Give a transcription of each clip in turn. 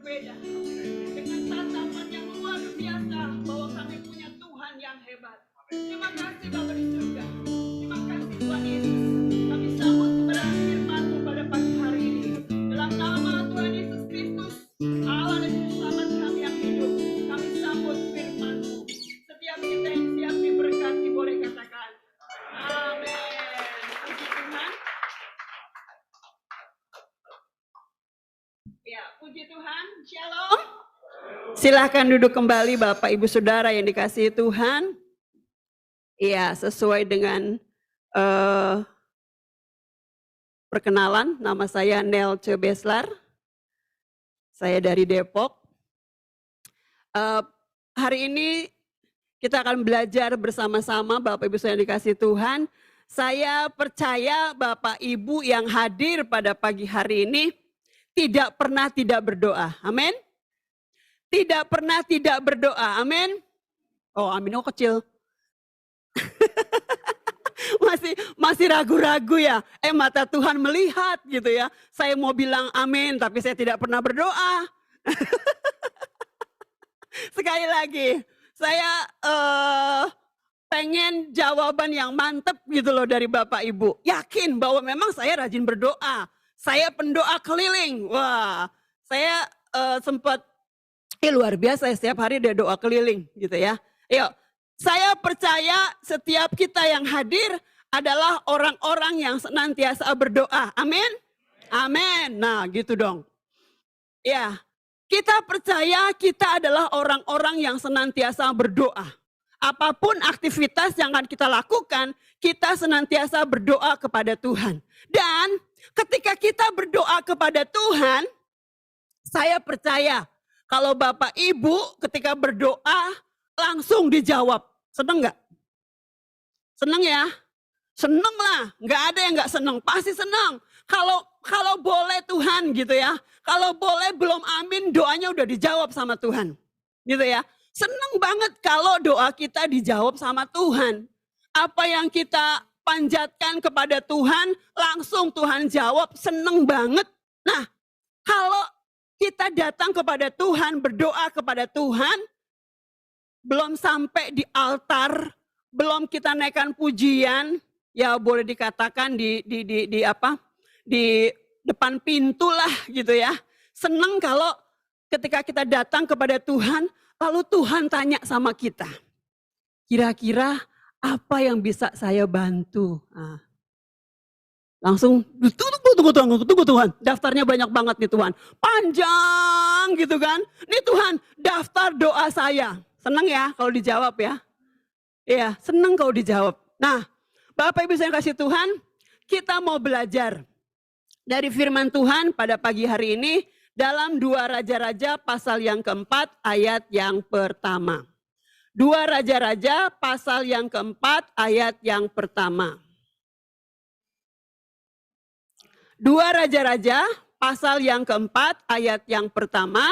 berbeda. Dengan tatapan yang luar biasa bahwa kami punya Tuhan yang hebat. Terima kasih Bapa di surga. Terima kasih Tuhan Yesus. Kami sambut kebenaran firman-Mu pada pagi hari ini. Dalam nama Tuhan Yesus Kristus, Allah dan Juru Selamat kami yang hidup, kami sambut firman-Mu. Setiap kita yang siap diberkati boleh katakan amin. Puji Tuhan. Ya, puji Tuhan. Shalom. Silahkan duduk kembali Bapak Ibu Saudara yang dikasihi Tuhan. Iya, sesuai dengan perkenalan, nama saya Nelce Beslar. Saya dari Depok. Hari ini kita akan belajar bersama-sama Bapak Ibu Saudara yang dikasihi Tuhan. Saya percaya Bapak Ibu yang hadir pada pagi hari ini tidak pernah tidak berdoa. Amin. Tidak pernah tidak berdoa. Amin. Oh, amin. Oh, kecil. masih ragu-ragu ya. Mata Tuhan melihat gitu ya. Saya mau bilang amin tapi saya tidak pernah berdoa. Sekali lagi, saya pengen jawaban yang mantep gitu loh dari Bapak Ibu. Yakin bahwa memang saya rajin berdoa. Saya pendoa keliling. Wah, saya sempat luar biasa ya, setiap hari dia doa keliling gitu ya. Yuk, saya percaya setiap kita yang hadir adalah orang-orang yang senantiasa berdoa. Amin. Amin. Nah, gitu dong. Ya, kita percaya kita adalah orang-orang yang senantiasa berdoa. Apapun aktivitas yang akan kita lakukan, kita senantiasa berdoa kepada Tuhan. Dan ketika kita berdoa kepada Tuhan, saya percaya kalau Bapak Ibu ketika berdoa langsung dijawab. Seneng nggak? Seneng ya? Seneng lah, nggak ada yang nggak seneng, pasti seneng. Kalau boleh Tuhan gitu ya, kalau boleh belum amin doanya udah dijawab sama Tuhan, gitu ya. Seneng banget kalau doa kita dijawab sama Tuhan. Apa yang kita panjatkan kepada Tuhan, langsung Tuhan jawab, seneng banget. Nah, kalau kita datang kepada Tuhan, berdoa kepada Tuhan, belum sampai di altar, belum kita naikkan pujian, ya boleh dikatakan di depan pintu lah gitu ya. Seneng kalau ketika kita datang kepada Tuhan, lalu Tuhan tanya sama kita, kira-kira apa yang bisa saya bantu? Nah, langsung tunggu Tuhan, daftarnya banyak banget nih Tuhan, panjang gitu kan. Nih Tuhan, daftar doa saya. Seneng ya kalau dijawab ya. Iya, seneng kalau dijawab. Nah, Bapak Ibu saya kasih Tuhan, kita mau belajar dari firman Tuhan pada pagi hari ini dalam 2 Raja-Raja pasal yang keempat ayat yang pertama. 2 Raja-Raja pasal yang keempat ayat yang pertama. 2 Raja-Raja pasal yang keempat ayat yang pertama.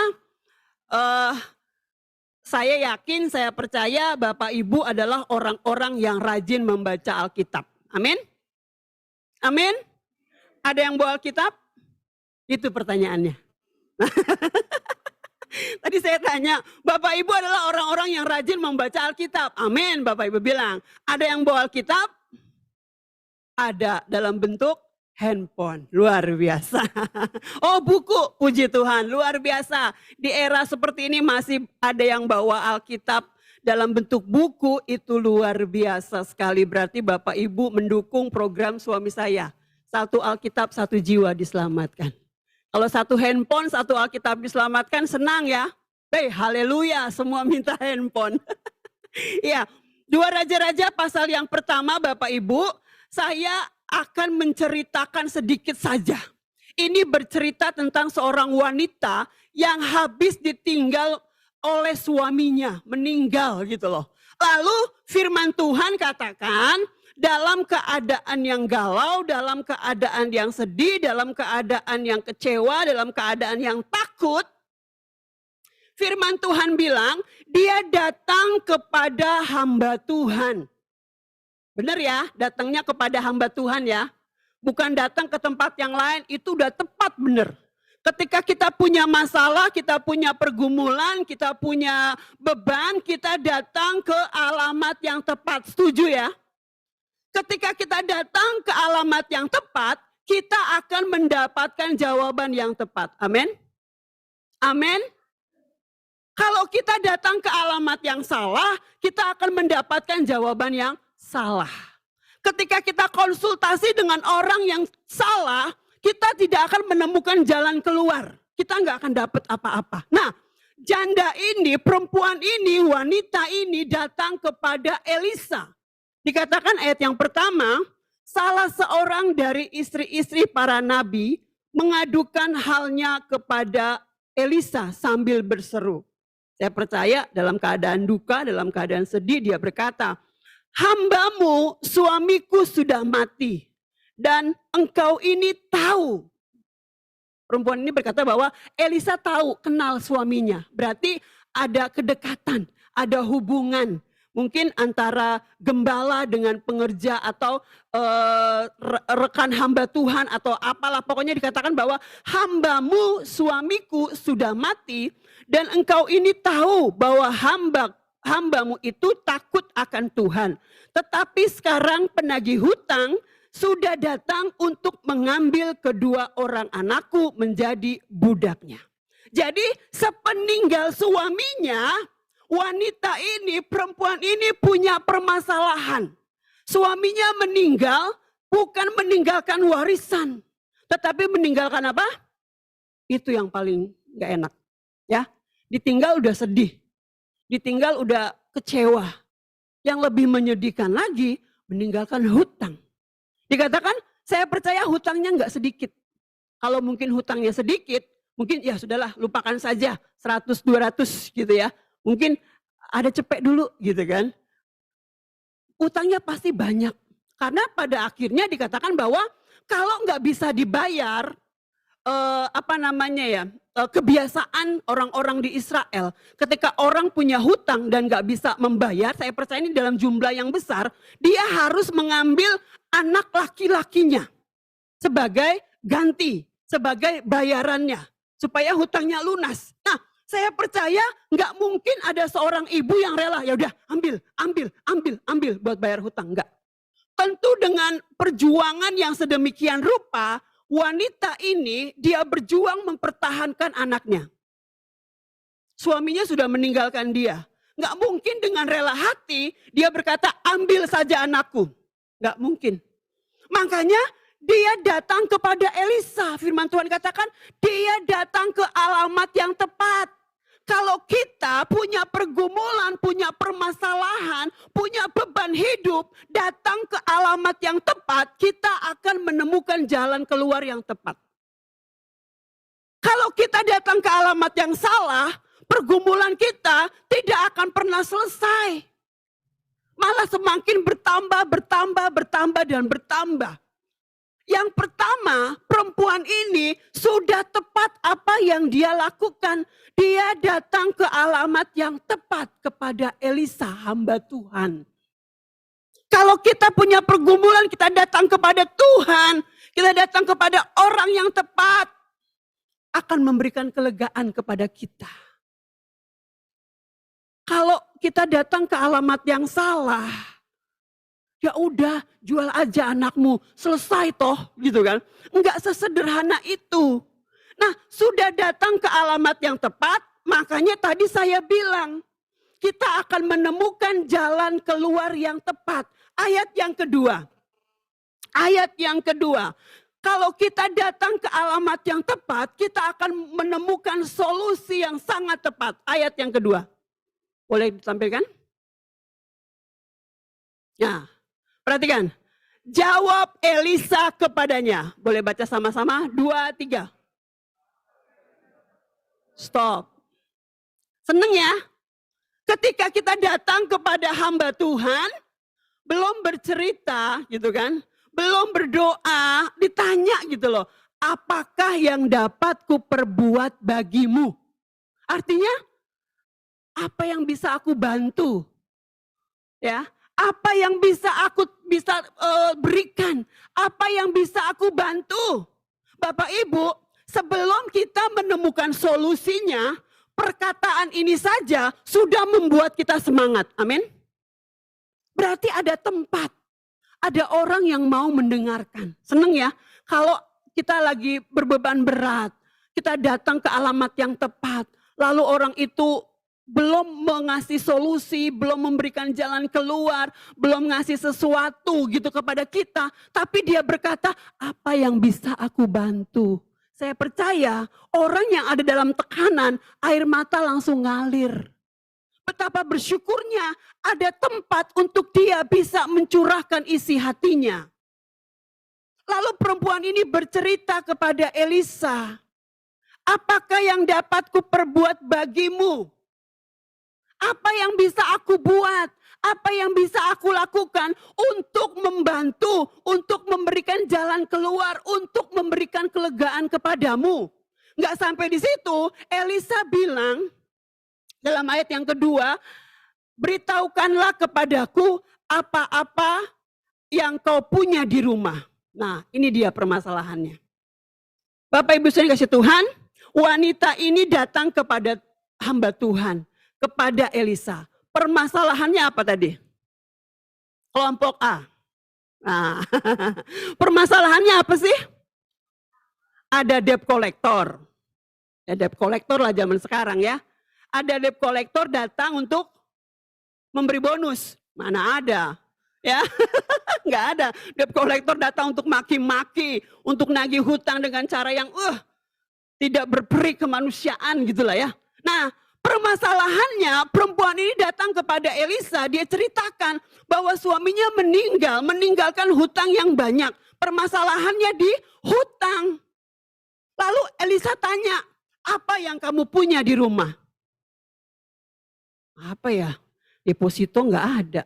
Saya yakin, saya percaya Bapak Ibu adalah orang-orang yang rajin membaca Alkitab. Amin? Amin? Ada yang bawa Alkitab? Itu pertanyaannya. Tadi saya tanya, Bapak Ibu adalah orang-orang yang rajin membaca Alkitab. Amin, Bapak Ibu bilang. Ada yang bawa Alkitab? Ada, dalam bentuk handphone, luar biasa. Oh, buku, puji Tuhan, luar biasa. Di era seperti ini masih ada yang bawa Alkitab dalam bentuk buku, itu luar biasa sekali. Berarti Bapak Ibu mendukung program suami saya. 1 Alkitab 1 jiwa diselamatkan. Kalau 1 handphone 1 Alkitab diselamatkan, senang ya. Haleluya, semua minta handphone. Ya, 2 Raja-Raja pasal yang pertama Bapak Ibu, saya akan menceritakan sedikit saja. Ini bercerita tentang seorang wanita yang habis ditinggal oleh suaminya, meninggal gitu loh. Lalu firman Tuhan katakan, dalam keadaan yang galau, dalam keadaan yang sedih, dalam keadaan yang kecewa, dalam keadaan yang takut, firman Tuhan bilang, dia datang kepada hamba Tuhan. Benar ya, datangnya kepada hamba Tuhan ya. Bukan datang ke tempat yang lain, itu udah tepat benar. Ketika kita punya masalah, kita punya pergumulan, kita punya beban, kita datang ke alamat yang tepat. Setuju ya? Ketika kita datang ke alamat yang tepat, kita akan mendapatkan jawaban yang tepat. Amin. Amin. Kalau kita datang ke alamat yang salah, kita akan mendapatkan jawaban yang salah. Ketika kita konsultasi dengan orang yang salah, kita tidak akan menemukan jalan keluar. Kita nggak akan dapat apa-apa. Nah, janda ini, perempuan ini, wanita ini datang kepada Elisa. Dikatakan ayat yang pertama, salah seorang dari istri-istri para nabi mengadukan halnya kepada Elisa sambil berseru. Saya percaya dalam keadaan duka, dalam keadaan sedih, dia berkata, hambamu suamiku sudah mati dan engkau ini tahu. Perempuan ini berkata bahwa Elisa tahu, kenal suaminya. Berarti ada kedekatan, ada hubungan. Mungkin antara gembala dengan pengerja atau rekan hamba Tuhan atau apalah. Pokoknya dikatakan bahwa hambamu suamiku sudah mati dan engkau ini tahu bahwa hambamu itu takut akan Tuhan. Tetapi sekarang penagih hutang sudah datang untuk mengambil kedua orang anakku menjadi budaknya. Jadi sepeninggal suaminya, wanita ini, perempuan ini punya permasalahan. Suaminya meninggal bukan meninggalkan warisan, tetapi meninggalkan apa? Itu yang paling gak enak. Ya, ditinggal udah sedih, ditinggal udah kecewa. Yang lebih menyedihkan lagi, meninggalkan hutang. Dikatakan, saya percaya hutangnya nggak sedikit. Kalau mungkin hutangnya sedikit, mungkin ya sudahlah lupakan saja 100-200 gitu ya. Mungkin ada cepet dulu gitu kan. Utangnya pasti banyak. Karena pada akhirnya dikatakan bahwa kalau nggak bisa dibayar, kebiasaan orang-orang di Israel, ketika orang punya hutang dan nggak bisa membayar, saya percaya ini dalam jumlah yang besar, dia harus mengambil anak laki-lakinya sebagai ganti, sebagai bayarannya, supaya hutangnya lunas. Nah, saya percaya nggak mungkin ada seorang ibu yang rela, ya udah ambil buat bayar hutang, enggak. Tentu dengan perjuangan yang sedemikian rupa, wanita ini dia berjuang mempertahankan anaknya. Suaminya sudah meninggalkan dia. Nggak mungkin dengan rela hati dia berkata ambil saja anakku. Nggak mungkin. Makanya dia datang kepada Elisa. Firman Tuhan katakan dia datang ke alamat yang tepat. Kalau kita punya pergumulan, punya permasalahan, punya beban hidup, datang ke alamat yang tepat, kita akan menemukan jalan keluar yang tepat. Kalau kita datang ke alamat yang salah, pergumulan kita tidak akan pernah selesai. Malah semakin bertambah dan bertambah. Yang pertama, perempuan ini sudah tepat apa yang dia lakukan. Dia datang ke alamat yang tepat kepada Elisa, hamba Tuhan. Kalau kita punya pergumulan, kita datang kepada Tuhan, kita datang kepada orang yang tepat, akan memberikan kelegaan kepada kita. Kalau kita datang ke alamat yang salah, ya udah jual aja anakmu, selesai toh gitu kan. Enggak sesederhana itu. Nah sudah datang ke alamat yang tepat, makanya tadi saya bilang, kita akan menemukan jalan keluar yang tepat. Ayat yang kedua, kalau kita datang ke alamat yang tepat, kita akan menemukan solusi yang sangat tepat. Ayat yang kedua, boleh ditampilkan? Nah, perhatikan. Jawab Elisa kepadanya. Boleh baca sama-sama? 2, 3. Stop. Seneng ya? Ketika kita datang kepada hamba Tuhan, belum bercerita gitu kan, belum berdoa, ditanya gitu loh, apakah yang dapat kuperbuat bagimu? Artinya, apa yang bisa aku bantu? Ya, apa yang bisa aku berikan? Apa yang bisa aku bantu? Bapak Ibu, Sebelum kita menemukan solusinya, perkataan ini saja sudah membuat kita semangat. Amin. Berarti ada tempat, ada orang yang mau mendengarkan. Seneng ya, kalau kita lagi berbeban berat, kita datang ke alamat yang tepat, lalu orang itu belum mengasih solusi, belum memberikan jalan keluar, belum ngasih sesuatu gitu kepada kita, tapi dia berkata, apa yang bisa aku bantu? Saya percaya orang yang ada dalam tekanan, air mata langsung ngalir. Betapa bersyukurnya ada tempat untuk dia bisa mencurahkan isi hatinya. Lalu perempuan ini bercerita kepada Elisa, apakah yang dapat kuperbuat bagimu? Apa yang bisa aku buat? Apa yang bisa aku lakukan untuk membantu, untuk memberikan jalan keluar, untuk memberikan kelegaan kepadamu? Nggak sampai di situ, Elisa bilang dalam ayat yang kedua, beritahukanlah kepadaku apa-apa yang kau punya di rumah. Nah, ini dia permasalahannya. Bapak Ibu saudara kasih Tuhan, wanita ini datang kepada hamba Tuhan, kepada Elisa. Permasalahannya apa tadi? Kelompok A. Nah, permasalahannya apa sih? Ada debt collector. Ya, debt collector lah zaman sekarang ya. Ada debt collector datang untuk memberi bonus. Mana ada? Ya, nggak ada. Debt collector datang untuk maki-maki, untuk nagih hutang dengan cara yang tidak berperi kemanusiaan gitulah ya. Nah, permasalahannya perempuan ini datang kepada Elisa, dia ceritakan bahwa suaminya meninggalkan hutang yang banyak. Permasalahannya di hutang. Lalu Elisa tanya, apa yang kamu punya di rumah? Apa ya? Deposito nggak ada.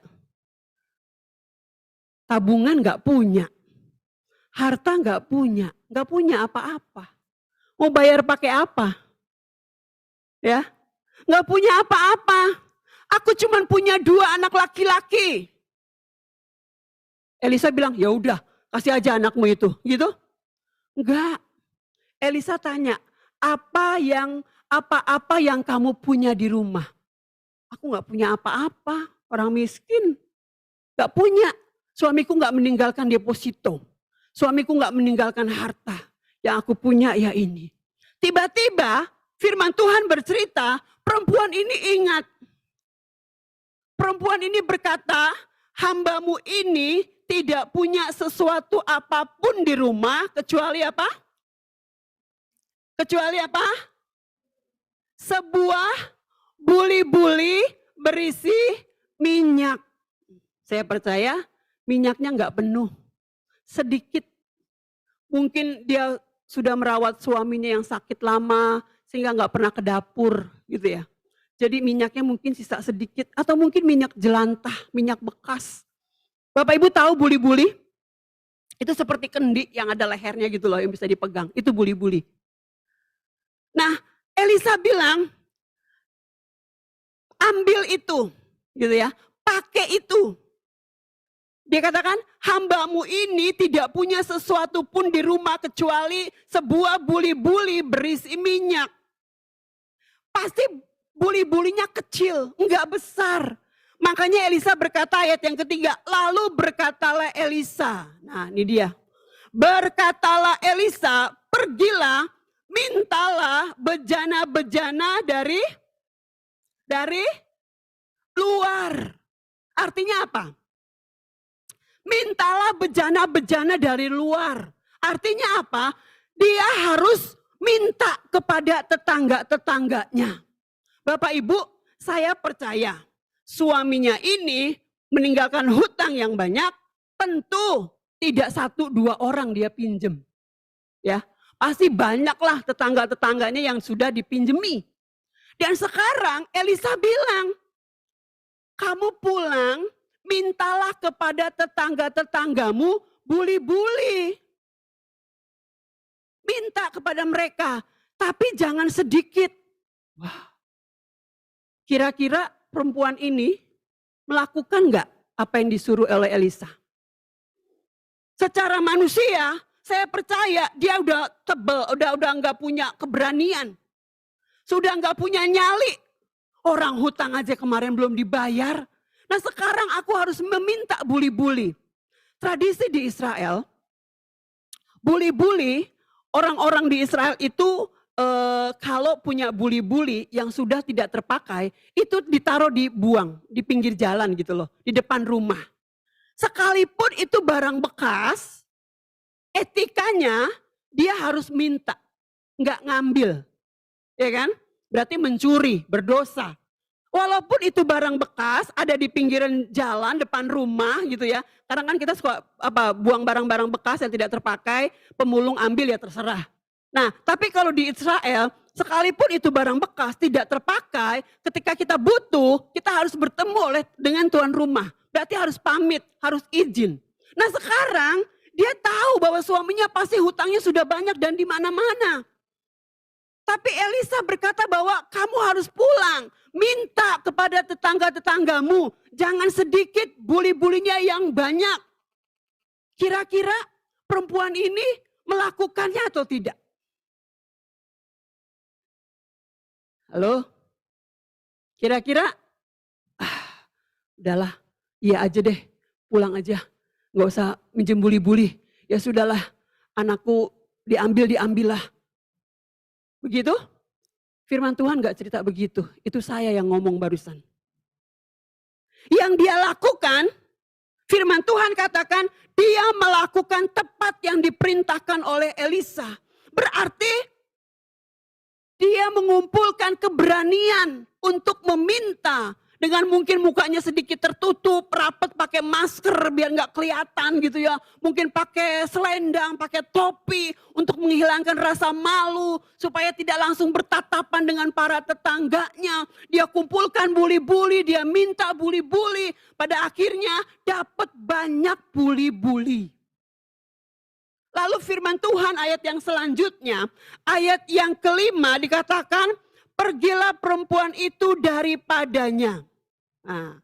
Tabungan nggak punya. Harta nggak punya apa-apa. Mau bayar pakai apa? Ya, nggak punya apa-apa. Aku cuma punya 2 anak laki-laki. Elisa bilang, ya udah, kasih aja anakmu itu, gitu? Enggak. Elisa tanya, apa-apa yang kamu punya di rumah? Aku nggak punya apa-apa, orang miskin, nggak punya. Suamiku nggak meninggalkan deposito, suamiku nggak meninggalkan harta. Yang aku punya ya ini. Tiba-tiba firman Tuhan bercerita, perempuan ini ingat. Perempuan ini berkata, hambamu ini tidak punya sesuatu apapun di rumah, kecuali apa? Kecuali apa? Sebuah buli-buli berisi minyak. Saya percaya minyaknya nggak penuh, sedikit. Mungkin dia sudah merawat suaminya yang sakit lama, sehingga nggak pernah ke dapur gitu ya. Jadi minyaknya mungkin sisa sedikit, atau mungkin minyak jelantah, minyak bekas. Bapak Ibu tahu buli-buli? Itu seperti kendi yang ada lehernya gitu loh, yang bisa dipegang. Itu buli-buli. Nah, Elisa bilang, ambil itu, gitu ya, pakai itu. Dia katakan, hambamu ini tidak punya sesuatu pun di rumah kecuali sebuah buli-buli berisi minyak. Pasti buli-bulinya kecil, enggak besar. Makanya Elisa berkata ayat yang ketiga, lalu berkatalah Elisa. Nah ini dia. Berkatalah Elisa, pergilah, mintalah bejana-bejana dari luar. Artinya apa? Mintalah bejana-bejana dari luar. Artinya apa? Dia harus minta kepada tetangga-tetangganya. Bapak Ibu, saya percaya suaminya ini meninggalkan hutang yang banyak, tentu tidak 1-2 orang dia pinjem. Ya, pasti banyaklah tetangga-tetangganya yang sudah dipinjemi. Dan sekarang Elisa bilang, kamu pulang, mintalah kepada tetangga-tetanggamu buli-buli. Minta kepada mereka, tapi jangan sedikit. Wah, kira-kira perempuan ini melakukan enggak apa yang disuruh oleh Elisa? Secara manusia, Saya percaya dia udah tebel, udah nggak punya keberanian. Sudah nggak punya nyali. Orang hutang aja kemarin belum dibayar. Nah sekarang aku harus meminta buli-buli. Tradisi di Israel, buli-buli, orang-orang di Israel itu kalau punya buli-buli yang sudah tidak terpakai, itu ditaruh dibuang di pinggir jalan gitu loh, di depan rumah. Sekalipun itu barang bekas, etikanya dia harus minta, nggak ngambil, ya kan? Berarti mencuri, berdosa. Walaupun itu barang bekas ada di pinggiran jalan depan rumah gitu ya. Karena kan kita suka buang barang-barang bekas yang tidak terpakai, pemulung ambil ya terserah. Nah, tapi kalau di Israel, sekalipun itu barang bekas tidak terpakai, ketika kita butuh, kita harus bertemu dengan tuan rumah. Berarti harus pamit, harus izin. Nah sekarang dia tahu bahwa suaminya pasti hutangnya sudah banyak dan di mana-mana. Tapi Elisa berkata bahwa kamu harus pulang, minta kepada tetangga-tetanggamu, jangan sedikit buli-bulinya yang banyak. Kira-kira perempuan ini melakukannya atau tidak? Halo? Kira-kira, udahlah, iya aja deh, pulang aja. Gak usah minjem buli-buli. Ya sudahlah, anakku diambil-diambillah. Begitu? Firman Tuhan gak cerita begitu. Itu saya yang ngomong barusan. Yang dia lakukan, firman Tuhan katakan, dia melakukan tepat yang diperintahkan oleh Elisa. Berarti dia mengumpulkan keberanian untuk meminta. Dengan mungkin mukanya sedikit tertutup, rapat pakai masker biar nggak kelihatan gitu ya. Mungkin pakai selendang, pakai topi untuk menghilangkan rasa malu. Supaya tidak langsung bertatapan dengan para tetangganya. Dia kumpulkan buli-buli, dia minta buli-buli. Pada akhirnya dapat banyak buli-buli. Lalu firman Tuhan ayat yang selanjutnya, ayat yang kelima dikatakan, pergilah perempuan itu daripadanya. Nah,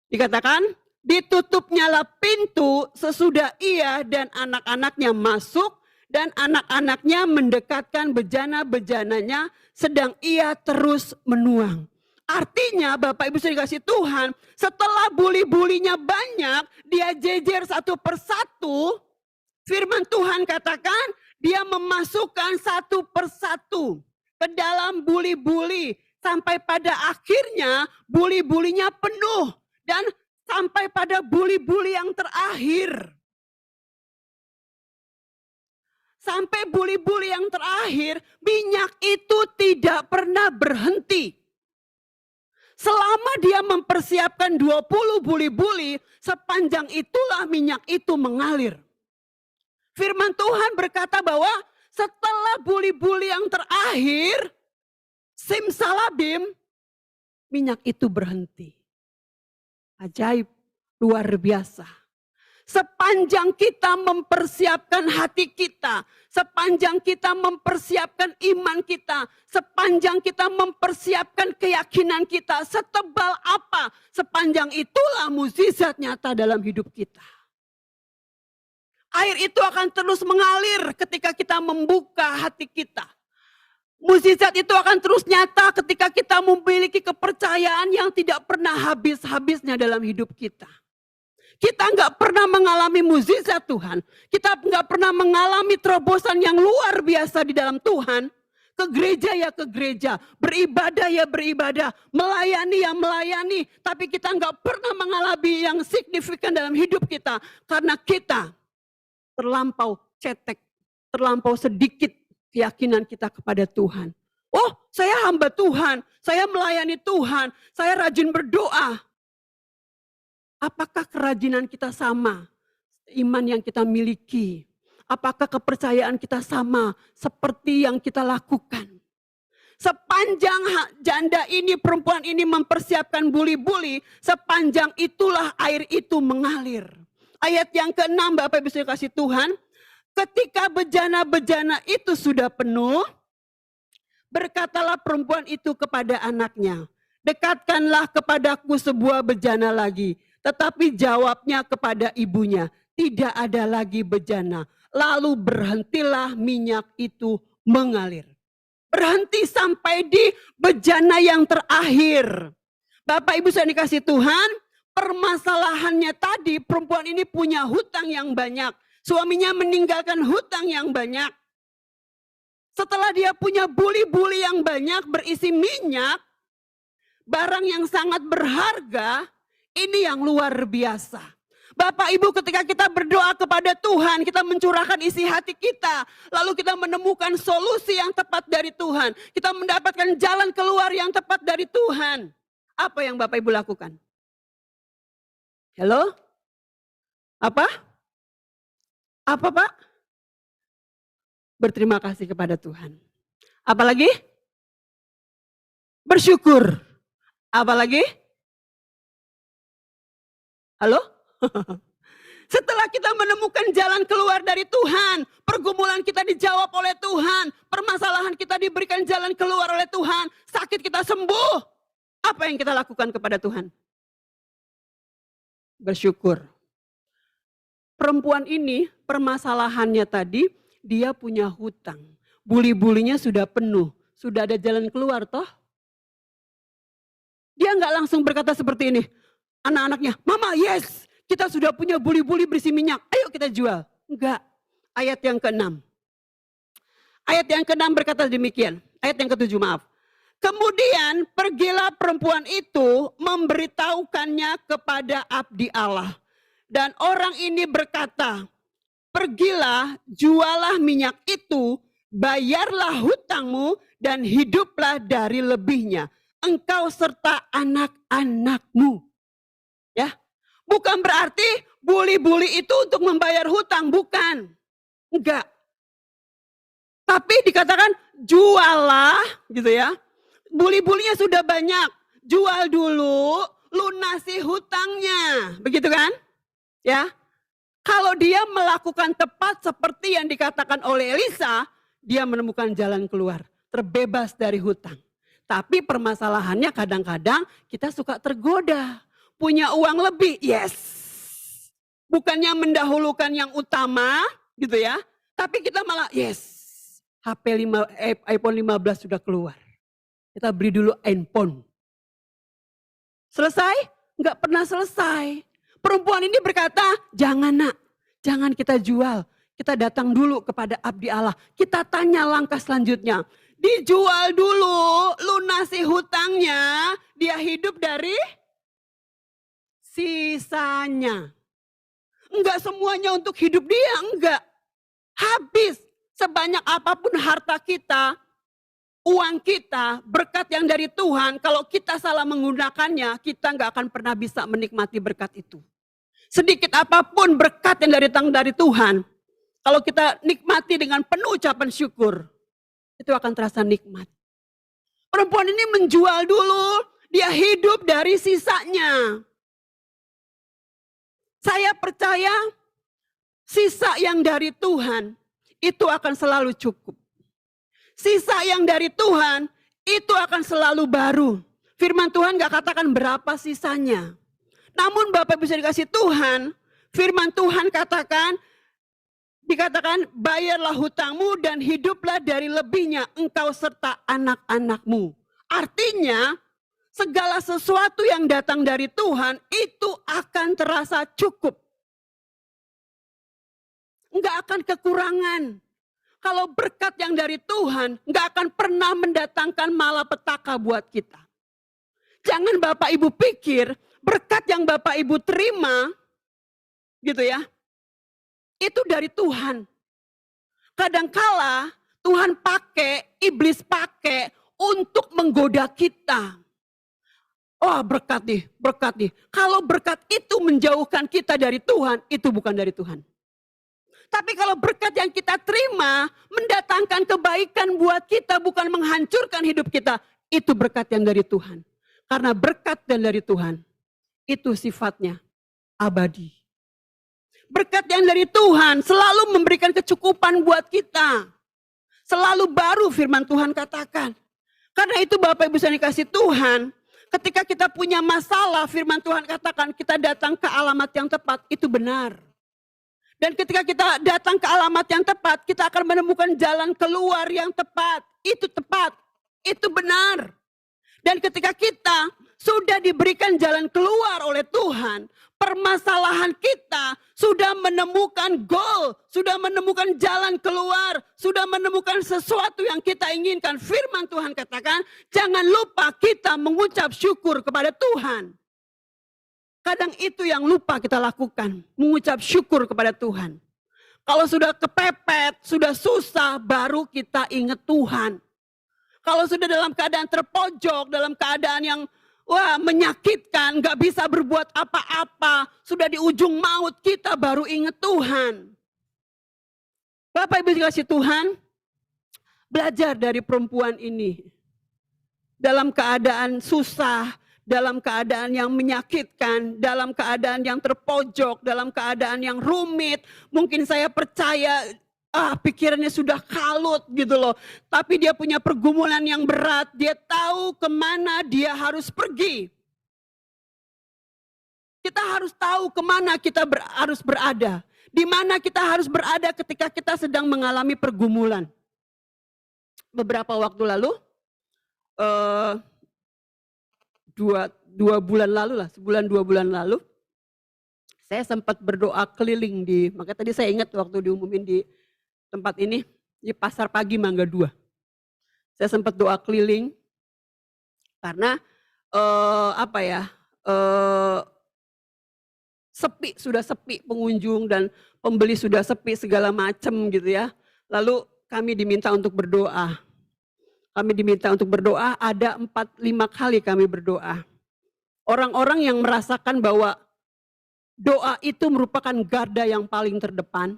dikatakan ditutupnyalah pintu sesudah ia dan anak-anaknya masuk dan anak-anaknya mendekatkan bejana-bejananya sedang ia terus menuang. Artinya Bapak Ibu sudah dikasih Tuhan, setelah buli-bulinya banyak, dia jejer satu persatu, firman Tuhan katakan dia memasukkan satu persatu ke dalam buli-buli. Sampai pada akhirnya buli-bulinya penuh. Dan sampai pada buli-buli yang terakhir. Sampai buli-buli yang terakhir, minyak itu tidak pernah berhenti. Selama dia mempersiapkan 20 buli-buli, sepanjang itulah minyak itu mengalir. Firman Tuhan berkata bahwa setelah buli-buli yang terakhir, simsalabim, minyak itu berhenti. Ajaib, luar biasa. Sepanjang kita mempersiapkan hati kita, sepanjang kita mempersiapkan iman kita, sepanjang kita mempersiapkan keyakinan kita, setebal apa, sepanjang itulah mukjizat nyata dalam hidup kita. Air itu akan terus mengalir ketika kita membuka hati kita. Mukjizat itu akan terus nyata ketika kita memiliki kepercayaan yang tidak pernah habis-habisnya dalam hidup kita. Kita nggak pernah mengalami mukjizat Tuhan. Kita nggak pernah mengalami terobosan yang luar biasa di dalam Tuhan. Ke gereja ya ke gereja, beribadah ya beribadah, melayani ya melayani. Tapi kita nggak pernah mengalami yang signifikan dalam hidup kita. Karena kita terlampau cetek, terlampau sedikit keyakinan kita kepada Tuhan. Oh, saya hamba Tuhan, saya melayani Tuhan, saya rajin berdoa. Apakah kerajinan kita sama? Iman yang kita miliki. Apakah kepercayaan kita sama seperti yang kita lakukan? Sepanjang janda ini, perempuan ini mempersiapkan buli-buli, sepanjang itulah air itu mengalir. Ayat yang ke-6 Bapak Ibu Saudara kasih Tuhan. Ketika bejana-bejana itu sudah penuh, berkatalah perempuan itu kepada anaknya, dekatkanlah kepadaku sebuah bejana lagi. Tetapi jawabnya kepada ibunya, tidak ada lagi bejana. lalu berhentilah minyak itu mengalir. Berhenti sampai di bejana yang terakhir. Bapak Ibu saya dikasih Tuhan, permasalahannya tadi perempuan ini punya hutang yang banyak. Suaminya meninggalkan hutang yang banyak. Setelah dia punya buli-buli yang banyak berisi minyak, barang yang sangat berharga, ini yang luar biasa. Bapak Ibu ketika kita berdoa kepada Tuhan, kita mencurahkan isi hati kita. Lalu kita menemukan solusi yang tepat dari Tuhan. Kita mendapatkan jalan keluar yang tepat dari Tuhan. Apa yang Bapak Ibu lakukan? Halo? Apa? Apa Pak? Berterima kasih kepada Tuhan. Apalagi? Bersyukur. Apalagi? Halo? Setelah kita menemukan jalan keluar dari Tuhan, pergumulan kita dijawab oleh Tuhan, permasalahan kita diberikan jalan keluar oleh Tuhan, sakit kita sembuh. Apa yang kita lakukan kepada Tuhan? Bersyukur. Perempuan ini permasalahannya tadi, dia punya hutang. Buli-bulinya sudah penuh, sudah ada jalan keluar toh. Dia nggak langsung berkata seperti ini, anak-anaknya, Mama yes, kita sudah punya buli-buli berisi minyak, ayo kita jual. Enggak, ayat yang ke-6. Ayat yang ke-6 berkata demikian, ayat yang ke-7 maaf. Kemudian pergilah perempuan itu memberitahukannya kepada abdi Allah. Dan orang ini berkata, pergilah jualah minyak itu, bayarlah hutangmu dan hiduplah dari lebihnya. Engkau serta anak-anakmu. Ya. Bukan berarti buli-buli itu untuk membayar hutang, bukan. Enggak. Tapi dikatakan jualah gitu ya. Buli-bulinya sudah banyak, jual dulu, lunasi hutangnya. Begitu kan? Ya. Kalau dia melakukan tepat seperti yang dikatakan oleh Elisa, dia menemukan jalan keluar, terbebas dari hutang. Tapi permasalahannya kadang-kadang kita suka tergoda. Punya uang lebih, yes. Bukannya mendahulukan yang utama gitu ya. Tapi kita malah yes. iPhone 15 sudah keluar. Kita beli dulu handphone. Selesai? Enggak pernah selesai. Perempuan ini berkata, jangan nak, jangan kita jual. Kita datang dulu kepada abdi Allah. Kita tanya langkah selanjutnya. Dijual dulu, lunasi hutangnya, dia hidup dari sisanya. Enggak semuanya untuk hidup dia, enggak. Habis sebanyak apapun harta kita, uang kita, berkat yang dari Tuhan, kalau kita salah menggunakannya, kita enggak akan pernah bisa menikmati berkat itu. Sedikit apapun berkat yang datang dari Tuhan, kalau kita nikmati dengan penuh ucapan syukur, itu akan terasa nikmat. Perempuan ini menjual dulu, dia hidup dari sisanya. Saya percaya sisa yang dari Tuhan itu akan selalu cukup. Sisa yang dari Tuhan itu akan selalu baru. Firman Tuhan gak katakan berapa sisanya. Namun Bapak bisa dikasih Tuhan, firman Tuhan dikatakan bayarlah hutangmu dan hiduplah dari lebihnya engkau serta anak-anakmu. Artinya segala sesuatu yang datang dari Tuhan itu akan terasa cukup. Enggak akan kekurangan. Kalau berkat yang dari Tuhan enggak akan pernah mendatangkan malapetaka buat kita. Jangan Bapak Ibu pikir berkat yang Bapak Ibu terima gitu ya, itu dari Tuhan. Kadangkala Tuhan pakai, iblis pakai untuk menggoda kita. Oh berkat nih. Kalau berkat itu menjauhkan kita dari Tuhan, itu bukan dari Tuhan. Tapi kalau berkat yang kita terima mendatangkan kebaikan buat kita, bukan menghancurkan hidup kita, itu berkat yang dari Tuhan. Karena berkat yang dari Tuhan, itu sifatnya abadi. Berkat yang dari Tuhan selalu memberikan kecukupan buat kita. Selalu baru firman Tuhan katakan. Karena itu Bapak Ibu saya dikasih Tuhan, ketika kita punya masalah, firman Tuhan katakan kita datang ke alamat yang tepat, itu benar. Dan ketika kita datang ke alamat yang tepat, kita akan menemukan jalan keluar yang tepat. Itu tepat, itu benar. Dan ketika kita sudah diberikan jalan keluar oleh Tuhan, permasalahan kita sudah menemukan goal, sudah menemukan jalan keluar, sudah menemukan sesuatu yang kita inginkan. Firman Tuhan katakan, jangan lupa kita mengucap syukur kepada Tuhan. Kadang itu yang lupa kita lakukan, mengucap syukur kepada Tuhan. Kalau sudah kepepet, sudah susah, baru kita ingat Tuhan. Kalau sudah dalam keadaan terpojok, dalam keadaan yang menyakitkan, gak bisa berbuat apa-apa, sudah di ujung maut, kita baru ingat Tuhan. Bapak Ibu dikasih Tuhan, belajar dari perempuan ini. Dalam keadaan susah, dalam keadaan yang menyakitkan, dalam keadaan yang terpojok, dalam keadaan yang rumit. Mungkin saya percaya, pikirannya sudah kalut gitu loh. Tapi dia punya pergumulan yang berat, dia tahu kemana dia harus pergi. Kita harus tahu kemana kita harus berada. Di mana kita harus berada ketika kita sedang mengalami pergumulan. Beberapa waktu lalu, dua bulan lalu lah, sebulan 2 bulan lalu, saya sempat berdoa keliling makanya tadi saya ingat waktu diumumin di tempat ini, di Pasar Pagi Mangga 2. Saya sempat doa keliling, karena sudah sepi pengunjung dan pembeli sudah sepi segala macam gitu ya. Lalu kami diminta untuk berdoa. Ada 4-5 kali kami berdoa. Orang-orang yang merasakan bahwa doa itu merupakan garda yang paling terdepan.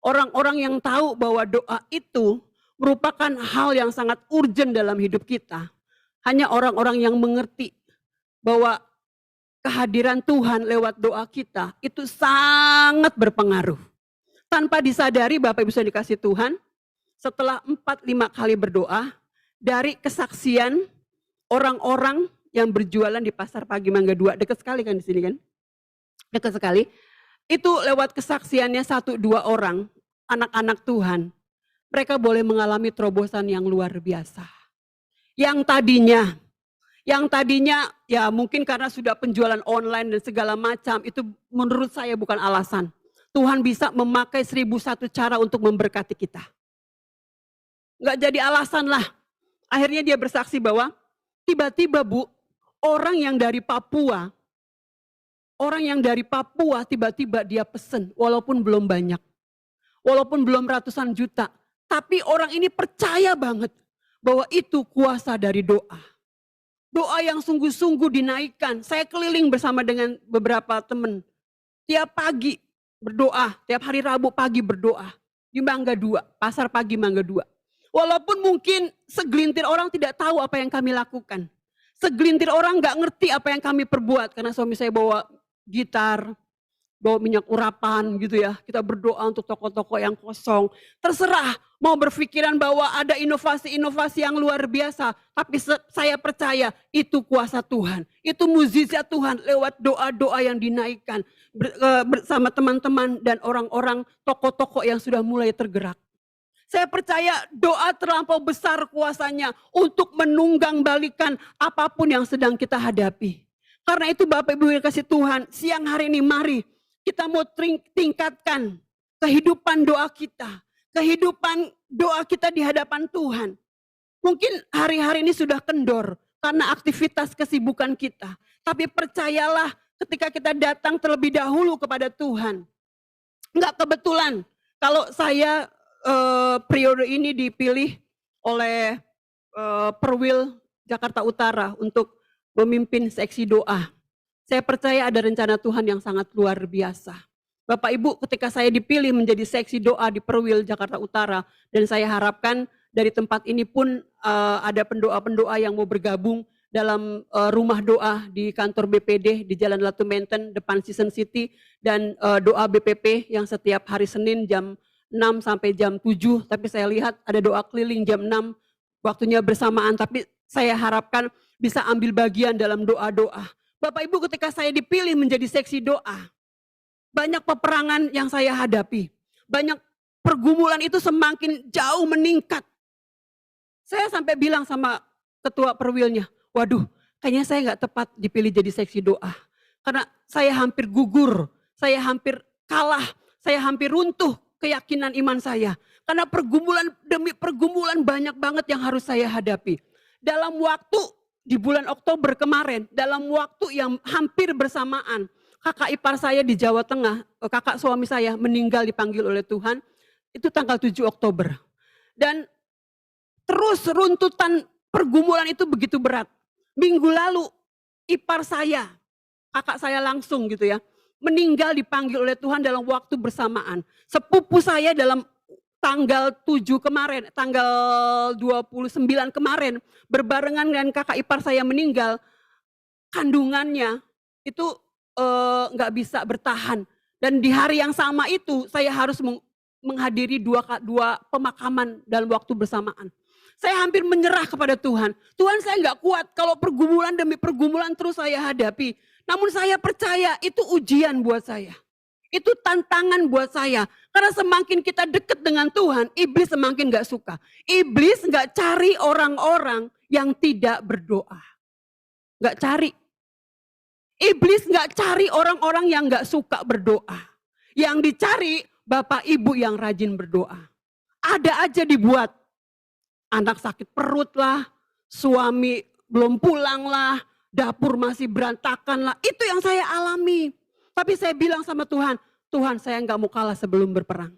Orang-orang yang tahu bahwa doa itu merupakan hal yang sangat urgent dalam hidup kita. Hanya orang-orang yang mengerti bahwa kehadiran Tuhan lewat doa kita itu sangat berpengaruh. Tanpa disadari Bapak Ibu sudah dikasih Tuhan, setelah 4-5 kali berdoa, dari kesaksian orang-orang yang berjualan di Pasar Pagi Mangga 2, dekat sekali kan di sini kan? Dekat sekali. Itu lewat kesaksiannya 1-2 orang, anak-anak Tuhan. Mereka boleh mengalami terobosan yang luar biasa. Yang tadinya ya mungkin karena sudah penjualan online dan segala macam, itu menurut saya bukan alasan. Tuhan bisa memakai 1001 cara untuk memberkati kita. Nggak jadi alasan lah. Akhirnya dia bersaksi bahwa tiba-tiba orang yang dari Papua tiba-tiba dia pesen, walaupun belum banyak, walaupun belum ratusan juta, tapi orang ini percaya banget bahwa itu kuasa dari doa. Doa yang sungguh-sungguh dinaikkan. Saya keliling bersama dengan beberapa teman, tiap pagi berdoa, tiap hari Rabu pagi berdoa di Mangga 2, Pasar Pagi Mangga 2. Walaupun mungkin segelintir orang tidak tahu apa yang kami lakukan. Segelintir orang gak ngerti apa yang kami perbuat. Karena suami saya bawa gitar, bawa minyak urapan gitu ya. Kita berdoa untuk toko-toko yang kosong. Terserah mau berpikiran bahwa ada inovasi-inovasi yang luar biasa. Tapi saya percaya itu kuasa Tuhan. Itu mukjizat Tuhan lewat doa-doa yang dinaikkan. Bersama teman-teman dan orang-orang toko-toko yang sudah mulai tergerak. Saya percaya doa terlampau besar kuasanya untuk menunggang balikan apapun yang sedang kita hadapi. Karena itu Bapak Ibu yang kasih Tuhan, siang hari ini mari kita mau tingkatkan kehidupan doa kita. Kehidupan doa kita di hadapan Tuhan. Mungkin hari-hari ini sudah kendor karena aktivitas kesibukan kita. Tapi percayalah ketika kita datang terlebih dahulu kepada Tuhan. Enggak kebetulan kalau saya periode ini dipilih oleh Perwil Jakarta Utara untuk memimpin seksi doa. Saya percaya ada rencana Tuhan yang sangat luar biasa. Bapak Ibu, ketika saya dipilih menjadi seksi doa di Perwil Jakarta Utara, dan saya harapkan dari tempat ini pun ada pendoa-pendoa yang mau bergabung dalam rumah doa di kantor BPD di Jalan Latu Menten depan Season City, dan doa BPP yang setiap hari Senin jam 6 sampai jam 7, tapi saya lihat ada doa keliling jam 6, waktunya bersamaan, tapi saya harapkan bisa ambil bagian dalam doa-doa. Bapak Ibu, ketika saya dipilih menjadi seksi doa, banyak peperangan yang saya hadapi. Banyak pergumulan itu semakin jauh meningkat. Saya sampai bilang sama ketua perwilnya, waduh kayaknya saya nggak tepat dipilih jadi seksi doa. Karena saya hampir gugur, saya hampir kalah, saya hampir runtuh keyakinan iman saya. Karena pergumulan demi pergumulan banyak banget yang harus saya hadapi. Dalam waktu di bulan Oktober kemarin, dalam waktu yang hampir bersamaan, kakak ipar saya di Jawa Tengah, kakak suami saya meninggal dipanggil oleh Tuhan, itu tanggal 7 Oktober. Dan terus runtutan pergumulan itu begitu berat. Minggu lalu ipar saya, kakak saya langsung gitu ya, meninggal dipanggil oleh Tuhan dalam waktu bersamaan. Sepupu saya dalam tanggal 7 kemarin, tanggal 29 kemarin, berbarengan dengan kakak ipar saya meninggal, kandungannya itu nggak bisa bertahan. Dan di hari yang sama itu saya harus menghadiri dua pemakaman dalam waktu bersamaan. Saya hampir menyerah kepada Tuhan. Tuhan saya nggak kuat kalau pergumulan demi pergumulan terus saya hadapi. Namun saya percaya itu ujian buat saya. Itu tantangan buat saya. Karena semakin kita dekat dengan Tuhan, iblis semakin gak suka. Iblis gak cari orang-orang yang tidak berdoa. Gak cari. Iblis gak cari orang-orang yang gak suka berdoa. Yang dicari bapak ibu yang rajin berdoa. Ada aja dibuat. Anak sakit perut lah, suami belum pulang lah, dapur masih berantakan lah. Itu yang saya alami. Tapi saya bilang sama Tuhan, Tuhan saya nggak mau kalah sebelum berperang.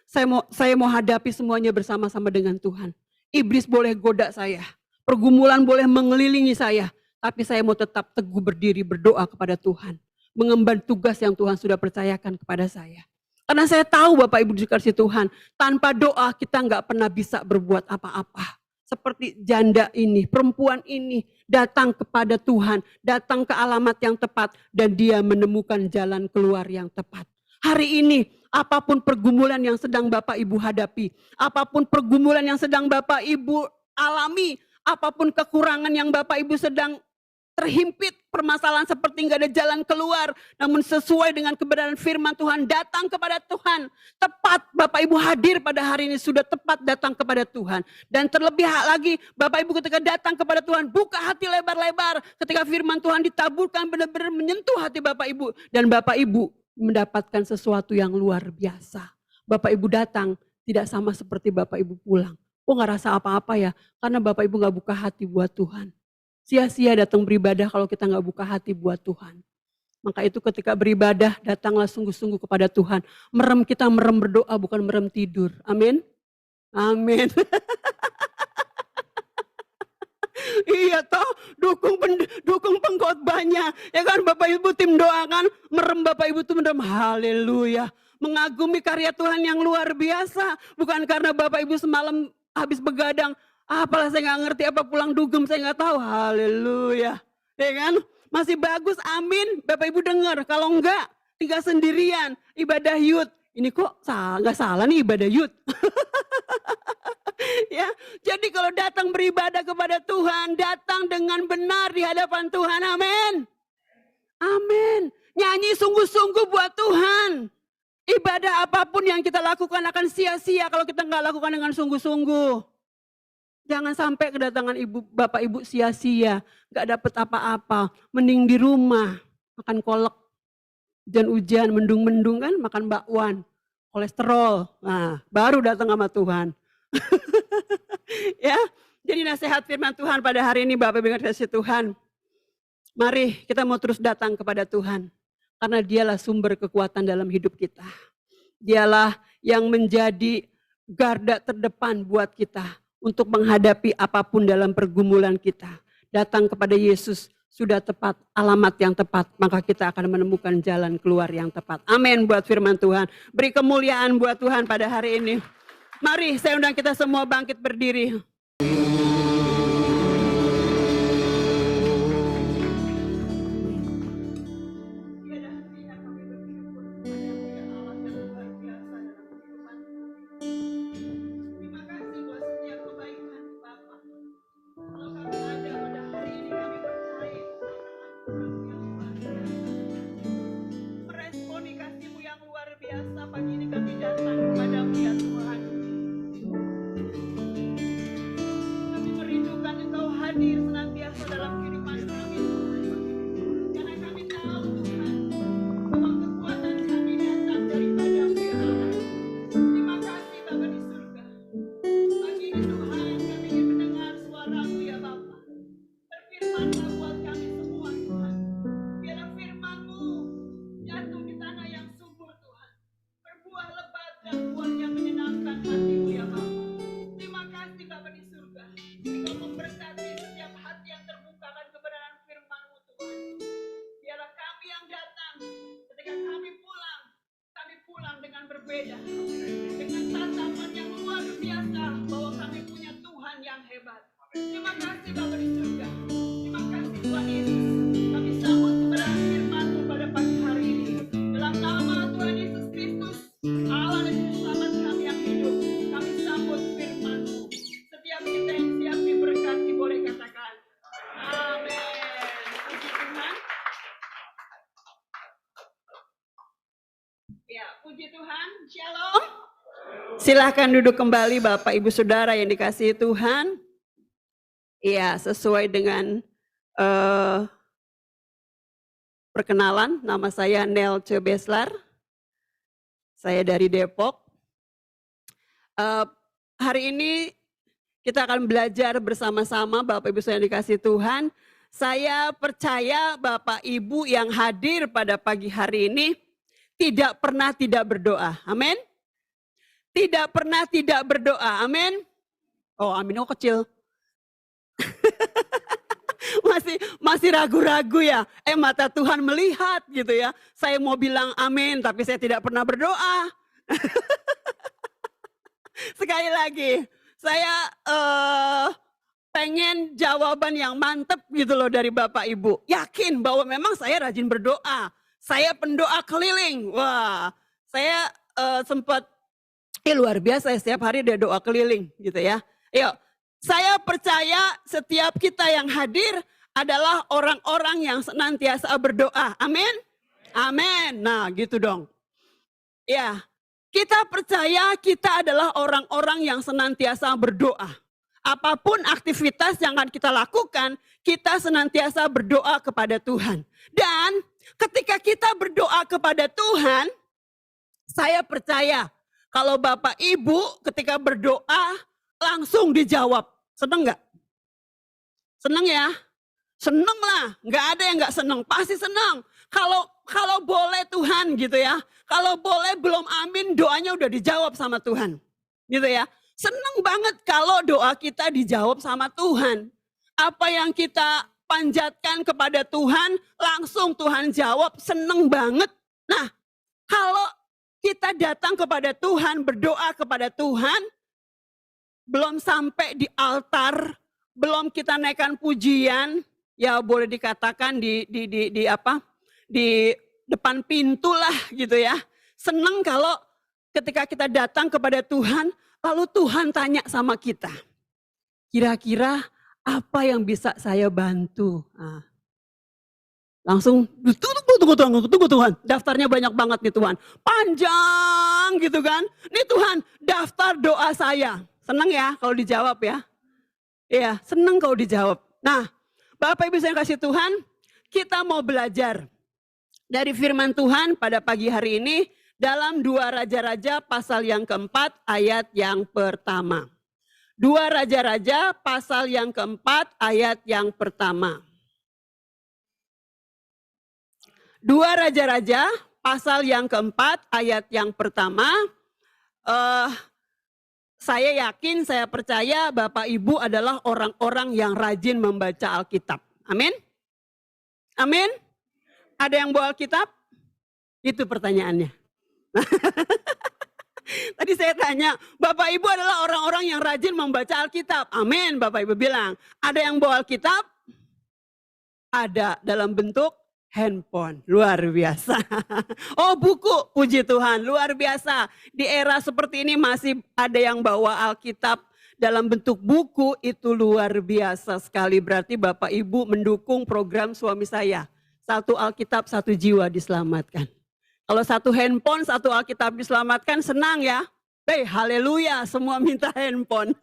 Saya mau hadapi semuanya bersama-sama dengan Tuhan. Iblis boleh goda saya, pergumulan boleh mengelilingi saya, tapi saya mau tetap teguh berdiri berdoa kepada Tuhan. Mengemban tugas yang Tuhan sudah percayakan kepada saya. Karena saya tahu Bapak Ibu dikasih Tuhan, tanpa doa kita nggak pernah bisa berbuat apa-apa. Seperti janda ini, perempuan ini datang kepada Tuhan, datang ke alamat yang tepat dan dia menemukan jalan keluar yang tepat. Hari ini apapun pergumulan yang sedang Bapak Ibu hadapi, apapun pergumulan yang sedang Bapak Ibu alami, apapun kekurangan yang Bapak Ibu sedang terhimpit permasalahan seperti nggak ada jalan keluar, namun sesuai dengan kebenaran firman Tuhan, datang kepada Tuhan. Tepat Bapak Ibu hadir pada hari ini sudah tepat datang kepada Tuhan. Dan terlebih lagi Bapak Ibu ketika datang kepada Tuhan, buka hati lebar-lebar ketika firman Tuhan ditaburkan benar-benar menyentuh hati Bapak Ibu. Dan Bapak Ibu mendapatkan sesuatu yang luar biasa. Bapak Ibu datang tidak sama seperti Bapak Ibu pulang. Kok nggak rasa apa-apa ya? Karena Bapak Ibu nggak buka hati buat Tuhan. Sia-sia datang beribadah kalau kita nggak buka hati buat Tuhan. Maka itu ketika beribadah datanglah sungguh-sungguh kepada Tuhan. Merem kita merem berdoa bukan merem tidur. Amin. Amin. Iya toh dukung pengkhotbahnya. Ya kan Bapak Ibu tim doakan merem Bapak Ibu itu merem. Haleluya. Mengagumi karya Tuhan yang luar biasa. Bukan karena Bapak Ibu semalam habis begadang. Apalah saya nggak ngerti apa pulang dugem saya nggak tahu. Haleluya. Ya kan? Masih bagus amin. Bapak Ibu dengar. Kalau enggak tinggal sendirian ibadah yud. Ini kok nggak salah nih ibadah yud. Ya, jadi kalau datang beribadah kepada Tuhan, datang dengan benar di hadapan Tuhan. Amin. Amin. Nyanyi sungguh-sungguh buat Tuhan. Ibadah apapun yang kita lakukan akan sia-sia kalau kita nggak lakukan dengan sungguh-sungguh. Jangan sampai kedatangan Bapak Ibu sia-sia, gak dapet apa-apa. Mending di rumah, makan kolak, hujan-hujan, mendung-mendung kan, makan bakwan, kolesterol. Nah, baru datang sama Tuhan. Ya, jadi nasihat firman Tuhan pada hari ini Bapak Ibu kasih Tuhan. Mari kita mau terus datang kepada Tuhan. Karena dialah sumber kekuatan dalam hidup kita. Dialah yang menjadi garda terdepan buat kita. Untuk menghadapi apapun dalam pergumulan kita. Datang kepada Yesus sudah tepat, alamat yang tepat. Maka kita akan menemukan jalan keluar yang tepat. Amin buat firman Tuhan. Beri kemuliaan buat Tuhan pada hari ini. Mari saya undang kita semua bangkit berdiri. Bapa di surga, Engkau memberkati setiap hati yang terbuka akan kebenaran firman-Mu Tuhan. Biarlah kami yang datang, ketika kami pulang dengan berbeda, dengan tatapan yang luar biasa bahwa kami punya Tuhan yang hebat. Terima kasih Bapa di surga. Terima kasih Tuhan Yesus. Kami sambut kebenaran firman-Mu pada pagi hari ini. Dalam nama Tuhan Yesus Kristus, Allah dan Juru Selamat kami yang hidup, kami sambut firman-Mu. Setiap kita yang siap diberkati boleh katakan amin. Puji Tuhan. Ya, puji Tuhan. Shalom. Silahkan duduk kembali Bapak Ibu Saudara yang dikasihi Tuhan. Ya, sesuai dengan perkenalan, nama saya Nelce Beslar. Saya dari Depok. Hari ini kita akan belajar bersama-sama Bapak Ibu Saudara yang dikasihi Tuhan. Saya percaya Bapak Ibu yang hadir pada pagi hari ini tidak pernah tidak berdoa. Amin. Tidak pernah tidak berdoa. Amin. Oh, amin. Oh, kecil. masih ragu-ragu ya. Mata Tuhan melihat gitu ya. Saya mau bilang amin tapi saya tidak pernah berdoa. Sekali lagi, saya pengen jawaban yang mantep gitu loh dari Bapak Ibu. Yakin bahwa memang saya rajin berdoa. Saya pendoa keliling. Wah, saya sempat luar biasa ya, setiap hari dia doa keliling gitu ya. Yuk, saya percaya setiap kita yang hadir adalah orang-orang yang senantiasa berdoa. Amin. Amin. Nah, gitu dong. Ya, kita percaya kita adalah orang-orang yang senantiasa berdoa. Apapun aktivitas yang akan kita lakukan, kita senantiasa berdoa kepada Tuhan. Dan ketika kita berdoa kepada Tuhan, saya percaya kalau Bapak Ibu ketika berdoa langsung dijawab. Seneng nggak? Seneng ya? Seneng lah, nggak ada yang nggak seneng, pasti seneng. Kalau boleh Tuhan gitu ya, kalau boleh belum amin doanya udah dijawab sama Tuhan, gitu ya. Seneng banget kalau doa kita dijawab sama Tuhan. Apa yang kita panjatkan kepada Tuhan, langsung Tuhan jawab, seneng banget. Nah, kalau kita datang kepada Tuhan, berdoa kepada Tuhan, belum sampai di altar, belum kita naikkan pujian, ya boleh dikatakan di depan pintu lah gitu ya. Seneng kalau ketika kita datang kepada Tuhan, lalu Tuhan tanya sama kita, kira-kira apa yang bisa saya bantu? Nah, langsung tunggu Tuhan, daftarnya banyak banget nih Tuhan, panjang gitu kan. Nih Tuhan, daftar doa saya. Seneng ya kalau dijawab ya. Iya, seneng kalau dijawab. Nah, Bapak Ibu saya kasih Tuhan, kita mau belajar dari firman Tuhan pada pagi hari ini dalam 2 Raja-Raja pasal yang keempat ayat yang pertama. 2 Raja-Raja pasal yang keempat ayat yang pertama. 2 Raja-Raja pasal yang keempat ayat yang pertama. Saya yakin, saya percaya Bapak Ibu adalah orang-orang yang rajin membaca Alkitab. Amin? Amin? Ada yang bawa Alkitab? Itu pertanyaannya. Tadi saya tanya, Bapak Ibu adalah orang-orang yang rajin membaca Alkitab. Amin, Bapak Ibu bilang. Ada yang bawa Alkitab? Ada, dalam bentuk handphone, luar biasa. Oh, buku, puji Tuhan, luar biasa. Di era seperti ini masih ada yang bawa Alkitab dalam bentuk buku, itu luar biasa sekali. Berarti Bapak Ibu mendukung program suami saya. 1 Alkitab 1 jiwa diselamatkan. Kalau 1 handphone 1 Alkitab diselamatkan, senang ya. Haleluya, semua minta handphone.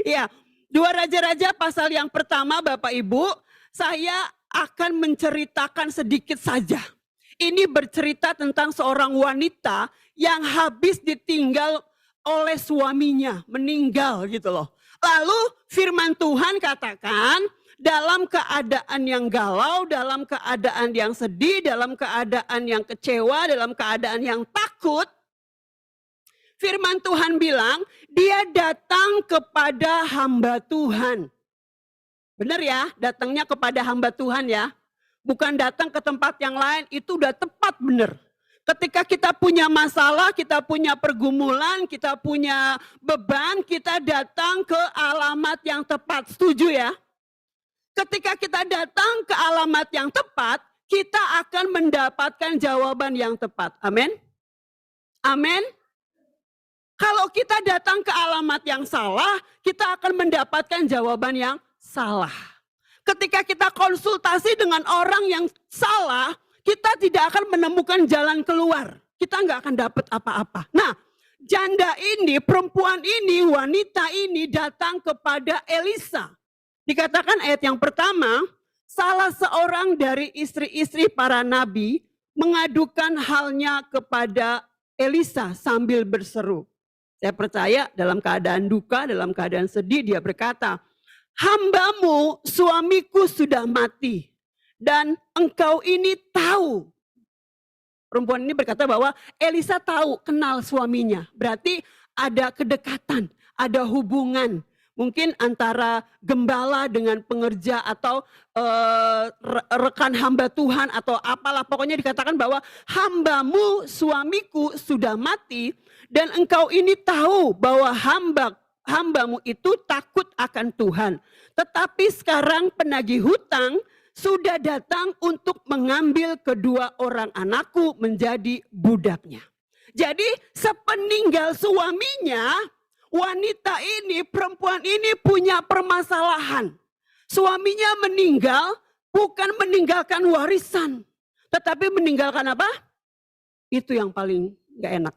Ya, 2 Raja-Raja pasal yang pertama Bapak Ibu, saya akan menceritakan sedikit saja. Ini bercerita tentang seorang wanita yang habis ditinggal oleh suaminya, meninggal gitu loh. Lalu firman Tuhan katakan, dalam keadaan yang galau, dalam keadaan yang sedih, dalam keadaan yang kecewa, dalam keadaan yang takut, Firman Tuhan bilang, dia datang kepada hamba Tuhan. Benar ya, datangnya kepada hamba Tuhan ya. Bukan datang ke tempat yang lain, itu udah tepat benar. Ketika kita punya masalah, kita punya pergumulan, kita punya beban, kita datang ke alamat yang tepat. Setuju ya? Ketika kita datang ke alamat yang tepat, kita akan mendapatkan jawaban yang tepat. Amin. Amin. Kalau kita datang ke alamat yang salah, kita akan mendapatkan jawaban yang salah. Ketika kita konsultasi dengan orang yang salah, kita tidak akan menemukan jalan keluar. Kita nggak akan dapat apa-apa. Nah, janda ini, perempuan ini, wanita ini datang kepada Elisa. Dikatakan ayat yang pertama, salah seorang dari istri-istri para nabi mengadukan halnya kepada Elisa sambil berseru. Saya percaya dalam keadaan duka, dalam keadaan sedih, dia berkata, hambamu suamiku sudah mati dan engkau ini tahu. Perempuan ini berkata bahwa Elisa tahu, kenal suaminya. Berarti ada kedekatan, ada hubungan. Mungkin antara gembala dengan pengerja atau rekan hamba Tuhan atau apalah. Pokoknya dikatakan bahwa hambamu suamiku sudah mati dan engkau ini tahu bahwa hambamu itu takut akan Tuhan. Tetapi sekarang penagih hutang sudah datang untuk mengambil kedua orang anakku menjadi budaknya. Jadi sepeninggal suaminya, wanita ini, perempuan ini punya permasalahan. Suaminya meninggal bukan meninggalkan warisan. Tetapi meninggalkan apa? Itu yang paling gak enak.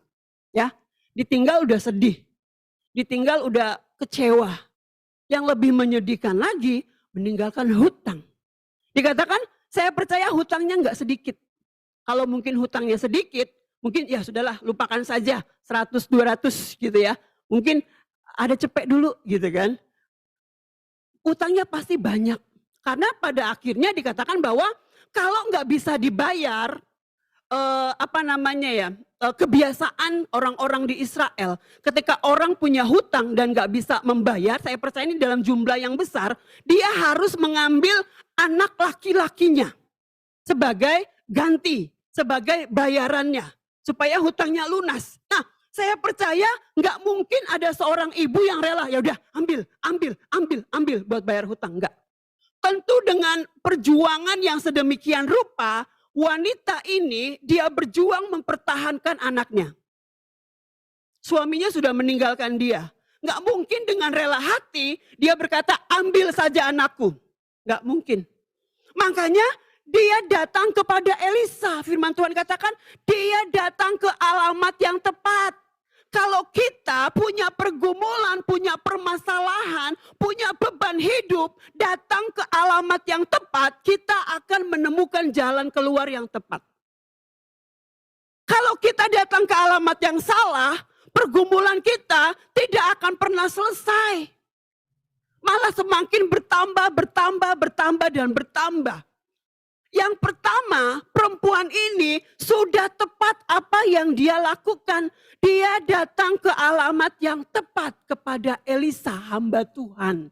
Ya, ditinggal udah sedih. Ditinggal udah kecewa. Yang lebih menyedihkan lagi, meninggalkan hutang. Dikatakan, saya percaya hutangnya nggak sedikit. Kalau mungkin hutangnya sedikit, mungkin ya sudahlah lupakan saja 100-200 gitu ya. Mungkin ada cepet dulu gitu kan. Utangnya pasti banyak. Karena pada akhirnya dikatakan bahwa kalau nggak bisa dibayar, kebiasaan orang-orang di Israel, ketika orang punya hutang dan gak bisa membayar, saya percaya ini dalam jumlah yang besar, dia harus mengambil anak laki-lakinya sebagai ganti, sebagai bayarannya, supaya hutangnya lunas. Nah, saya percaya gak mungkin ada seorang ibu yang rela, ya udah ambil buat bayar hutang, enggak. Tentu dengan perjuangan yang sedemikian rupa, wanita ini dia berjuang mempertahankan anaknya. Suaminya sudah meninggalkan dia. Nggak mungkin dengan rela hati dia berkata ambil saja anakku. Nggak mungkin. Makanya dia datang kepada Elisa. Firman Tuhan katakan dia datang ke alamat yang tepat. Kalau kita punya pergumulan, punya permasalahan, punya beban hidup, datang ke alamat yang tepat, kita akan menemukan jalan keluar yang tepat. Kalau kita datang ke alamat yang salah, pergumulan kita tidak akan pernah selesai. Malah semakin bertambah dan bertambah. Yang pertama, perempuan ini sudah tepat apa yang dia lakukan. Dia datang ke alamat yang tepat kepada Elisa, hamba Tuhan.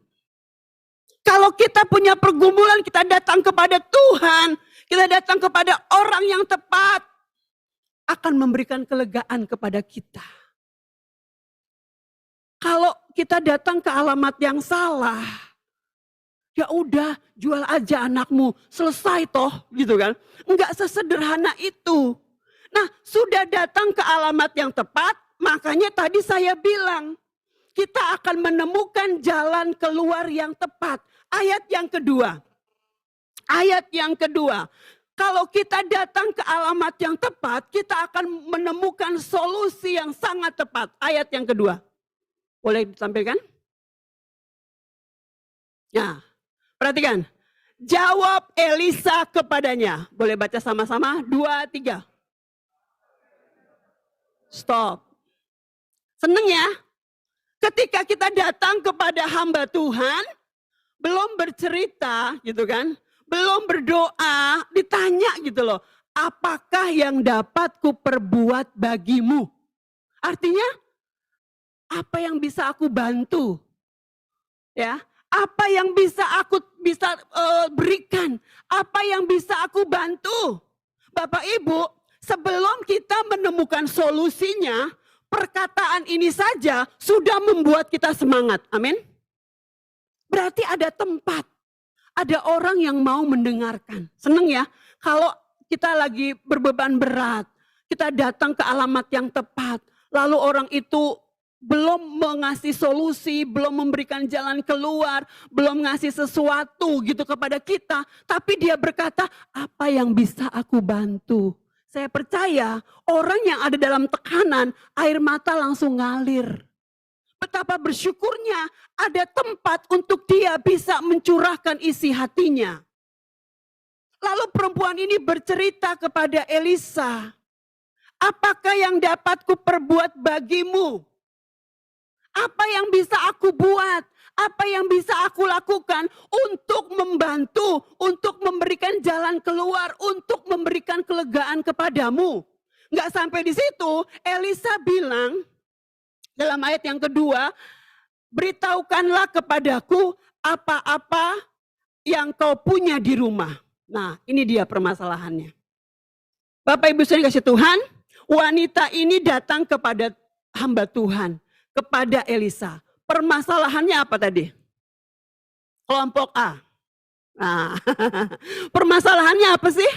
Kalau kita punya pergumulan, kita datang kepada Tuhan, kita datang kepada orang yang tepat, akan memberikan kelegaan kepada kita. Kalau kita datang ke alamat yang salah, ya udah jual aja anakmu, selesai toh gitu kan. Enggak sesederhana itu. Nah sudah datang ke alamat yang tepat, makanya tadi saya bilang, kita akan menemukan jalan keluar yang tepat. Ayat yang kedua, kalau kita datang ke alamat yang tepat, kita akan menemukan solusi yang sangat tepat. Ayat yang kedua, boleh ditampilkan? Nah, perhatikan, jawab Elisa kepadanya. Boleh baca sama-sama? 2, 3. Stop. Seneng ya? Ketika kita datang kepada hamba Tuhan, belum bercerita gitu kan, belum berdoa, ditanya gitu loh, apakah yang dapat kuperbuat bagimu? Artinya apa yang bisa aku bantu? Ya, apa yang bisa aku berikan? Apa yang bisa aku bantu? Bapak Ibu, sebelum kita menemukan solusinya, perkataan ini saja sudah membuat kita semangat. Amin. Berarti ada tempat, ada orang yang mau mendengarkan. Seneng ya, kalau kita lagi berbeban berat, kita datang ke alamat yang tepat, lalu orang itu belum mengasih solusi, belum memberikan jalan keluar, belum ngasih sesuatu gitu kepada kita, tapi dia berkata, apa yang bisa aku bantu? Saya percaya orang yang ada dalam tekanan, air mata langsung ngalir. Betapa bersyukurnya ada tempat untuk dia bisa mencurahkan isi hatinya. Lalu perempuan ini bercerita kepada Elisa, apakah yang dapat kuperbuat bagimu? Apa yang bisa aku buat? Apa yang bisa aku lakukan untuk membantu, untuk memberikan jalan keluar, untuk memberikan kelegaan kepadamu? Nggak sampai di situ, Elisa bilang dalam ayat yang kedua, beritahukanlah kepadaku apa-apa yang kau punya di rumah. Nah, ini dia permasalahannya. Bapak Ibu saudara kasih Tuhan, wanita ini datang kepada hamba Tuhan, kepada Elisa. Permasalahannya apa tadi? Kelompok A. Nah, permasalahannya apa sih?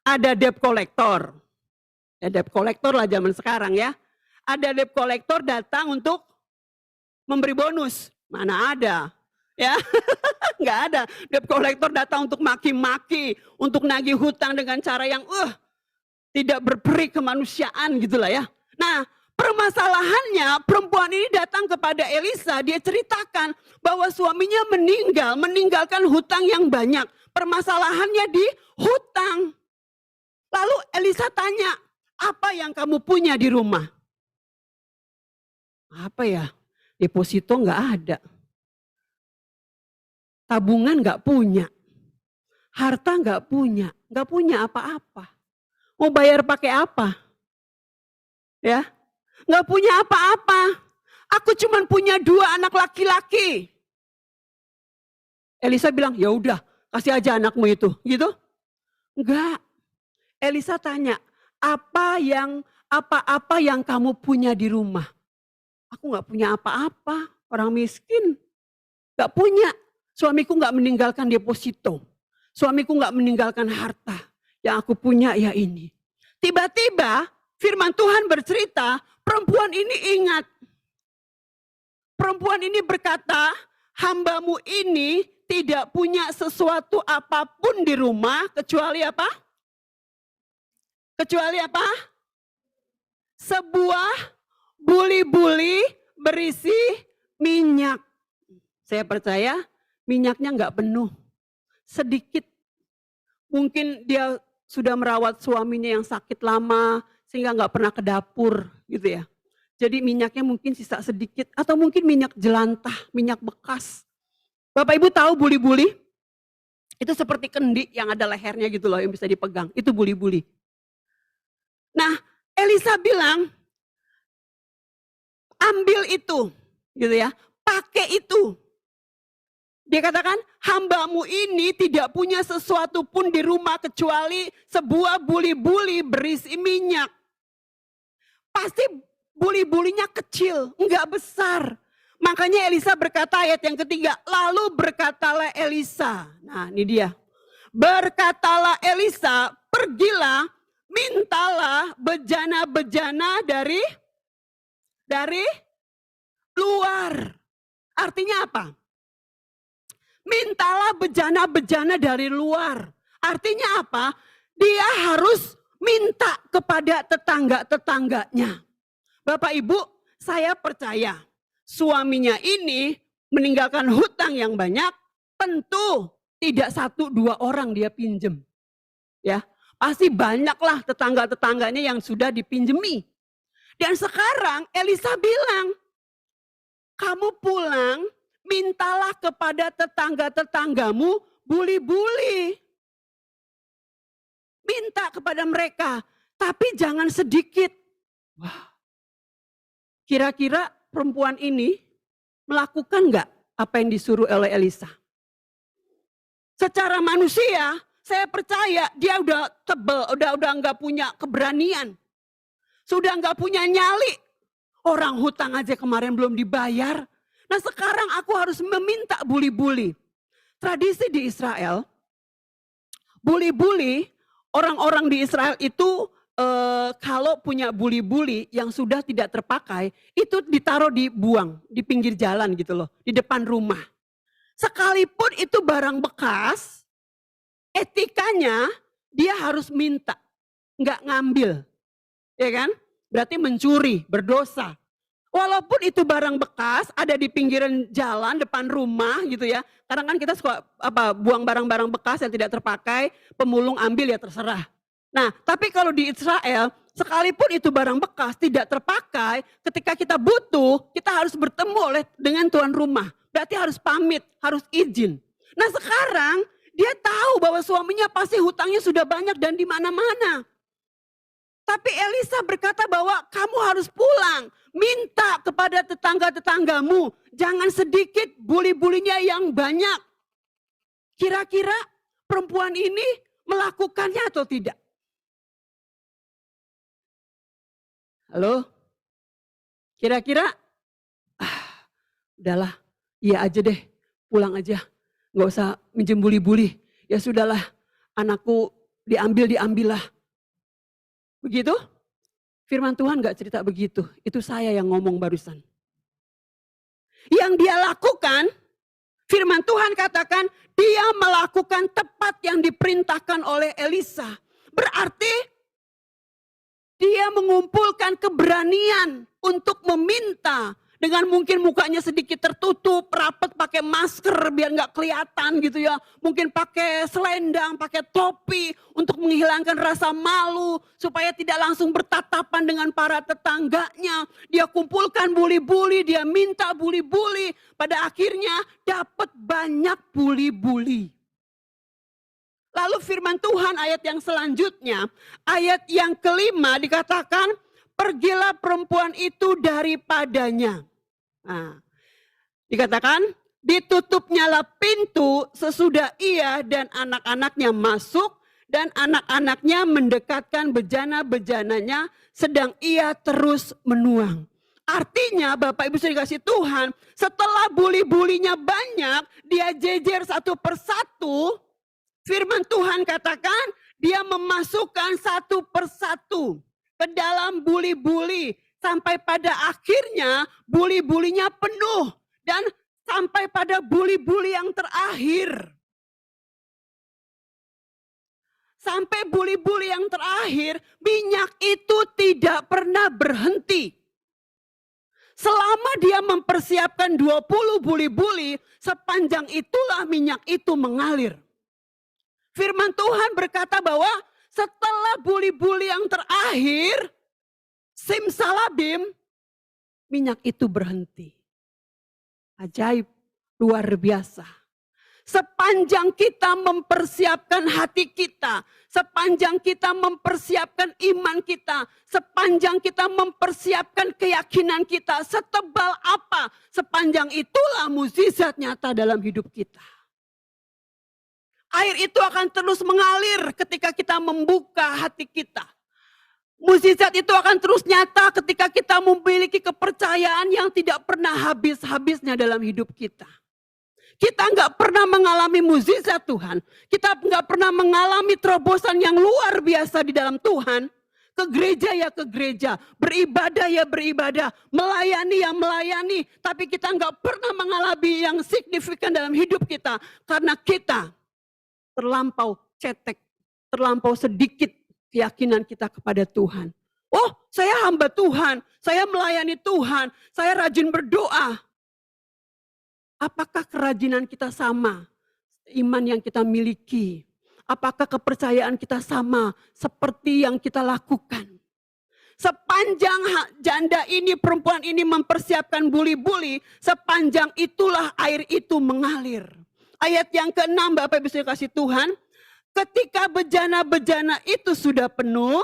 Ada debt collector. Ya, debt collector lah zaman sekarang ya. Ada debt collector datang untuk memberi bonus. Mana ada? Ya, nggak ada. Debt collector datang untuk maki-maki, untuk nagih hutang dengan cara yang tidak berperi kemanusiaan gitulah ya. Nah, permasalahannya perempuan ini datang kepada Elisa, dia ceritakan bahwa suaminya meninggalkan hutang yang banyak. Permasalahannya di hutang. Lalu Elisa tanya, apa yang kamu punya di rumah? Apa ya? Deposito nggak ada. Tabungan nggak punya. Harta nggak punya apa-apa. Mau bayar pakai apa? Ya, nggak punya apa-apa. Aku cuma punya 2 anak laki-laki. Elisa bilang, ya udah, kasih aja anakmu itu, gitu? Enggak. Elisa tanya, apa-apa yang kamu punya di rumah? Aku nggak punya apa-apa, orang miskin, nggak punya. Suamiku nggak meninggalkan deposito, suamiku nggak meninggalkan harta. Yang aku punya ya ini. Tiba-tiba firman Tuhan bercerita, perempuan ini ingat. Perempuan ini berkata, hambamu ini tidak punya sesuatu apapun di rumah, kecuali apa? Kecuali apa? Sebuah buli-buli berisi minyak. Saya percaya minyaknya nggak penuh, sedikit. Mungkin dia sudah merawat suaminya yang sakit lama, sehingga nggak pernah ke dapur gitu ya. Jadi minyaknya mungkin sisa sedikit, atau mungkin minyak jelantah, minyak bekas. Bapak Ibu tahu buli-buli? Itu seperti kendi yang ada lehernya gitu loh, yang bisa dipegang. Itu buli-buli. Nah, Elisa bilang, ambil itu, gitu ya, pakai itu. Dia katakan, hambamu ini tidak punya sesuatu pun di rumah kecuali sebuah buli-buli berisi minyak. Pasti buli-bulinya kecil, enggak besar. Makanya Elisa berkata ayat yang ketiga, lalu berkatalah Elisa. Nah ini dia. Berkatalah Elisa, pergilah, mintalah bejana-bejana dari luar. Artinya apa? Mintalah bejana-bejana dari luar. Artinya apa? Dia harus minta kepada tetangga-tetangganya. Bapak Ibu, saya percaya suaminya ini meninggalkan hutang yang banyak, tentu tidak 1-2 orang dia pinjem. Ya, pasti banyaklah tetangga-tetangganya yang sudah dipinjemi. Dan sekarang Elisa bilang, kamu pulang, mintalah kepada tetangga-tetanggamu buli-buli. Minta kepada mereka, tapi jangan sedikit. Wah, Kira-kira perempuan ini melakukan nggak apa yang disuruh oleh Elisa? Secara manusia, saya percaya dia udah tebel, udah nggak punya keberanian. Sudah nggak punya nyali. Orang hutang aja kemarin belum dibayar. Nah sekarang aku harus meminta buli-buli. Tradisi di Israel, buli-buli, orang-orang di Israel itu kalau punya buli-buli yang sudah tidak terpakai, itu ditaruh dibuang di pinggir jalan gitu loh, di depan rumah. Sekalipun itu barang bekas, etikanya dia harus minta, nggak ngambil. Ya kan? Berarti mencuri, berdosa. Walaupun itu barang bekas ada di pinggiran jalan depan rumah gitu ya. Karena kan kita suka buang barang-barang bekas yang tidak terpakai, pemulung ambil ya terserah. Nah, tapi kalau di Israel, sekalipun itu barang bekas tidak terpakai, ketika kita butuh, kita harus bertemu dengan tuan rumah. Berarti harus pamit, harus izin. Nah, sekarang dia tahu bahwa suaminya pasti hutangnya sudah banyak dan di mana-mana. Tapi Elisa berkata bahwa kamu harus pulang, minta kepada tetangga-tetanggamu, jangan sedikit, buli-bulinya yang banyak. Kira-kira perempuan ini melakukannya atau tidak? Halo? Kira-kira, udahlah, iya aja deh, pulang aja. Gak usah minjem buli-buli. Ya sudahlah, anakku diambil lah. Begitu? Firman Tuhan gak cerita begitu. Itu saya yang ngomong barusan. Yang dia lakukan, firman Tuhan katakan, dia melakukan tepat yang diperintahkan oleh Elisa. Berarti dia mengumpulkan keberanian untuk meminta dengan mungkin mukanya sedikit tertutup, rapat pakai masker biar nggak kelihatan gitu ya. Mungkin pakai selendang, pakai topi untuk menghilangkan rasa malu supaya tidak langsung bertatapan dengan para tetangganya. Dia kumpulkan buli-buli, dia minta buli-buli. Pada akhirnya dapat banyak buli-buli. Lalu firman Tuhan ayat yang selanjutnya, ayat yang kelima dikatakan, pergilah perempuan itu daripadanya. Nah, dikatakan, ditutupnyalah pintu sesudah ia dan anak-anaknya masuk, dan anak-anaknya mendekatkan bejana-bejananya, sedang ia terus menuang. Artinya Bapak Ibu sudah dikasih Tuhan, setelah buli-bulinya banyak, dia jejer satu persatu. Firman Tuhan katakan dia memasukkan satu persatu ke dalam buli-buli. Sampai pada akhirnya buli-bulinya penuh. Dan sampai pada buli-buli yang terakhir. Sampai buli-buli yang terakhir, minyak itu tidak pernah berhenti. Selama dia mempersiapkan 20 buli-buli, sepanjang itulah minyak itu mengalir. Firman Tuhan berkata bahwa setelah buli-buli yang terakhir, simsalabim, minyak itu berhenti. Ajaib, luar biasa. Sepanjang kita mempersiapkan hati kita, sepanjang kita mempersiapkan iman kita, sepanjang kita mempersiapkan keyakinan kita, setebal apa, sepanjang itulah mukjizat nyata dalam hidup kita. Air itu akan terus mengalir ketika kita membuka hati kita. Mukjizat itu akan terus nyata ketika kita memiliki kepercayaan yang tidak pernah habis-habisnya dalam hidup kita. Kita nggak pernah mengalami mukjizat Tuhan. Kita nggak pernah mengalami terobosan yang luar biasa di dalam Tuhan. Ke gereja ya ke gereja, beribadah ya beribadah, melayani ya melayani. Tapi kita nggak pernah mengalami yang signifikan dalam hidup kita. Karena kita terlampau cetek, terlampau sedikit keyakinan kita kepada Tuhan. Oh, saya hamba Tuhan, saya melayani Tuhan, saya rajin berdoa. Apakah kerajinan kita sama? Iman yang kita miliki. Apakah kepercayaan kita sama seperti yang kita lakukan? Sepanjang janda ini, perempuan ini mempersiapkan buli-buli, sepanjang itulah air itu mengalir. Ayat yang ke-6 Bapak Ibu saya kasih Tuhan. Ketika bejana-bejana itu sudah penuh,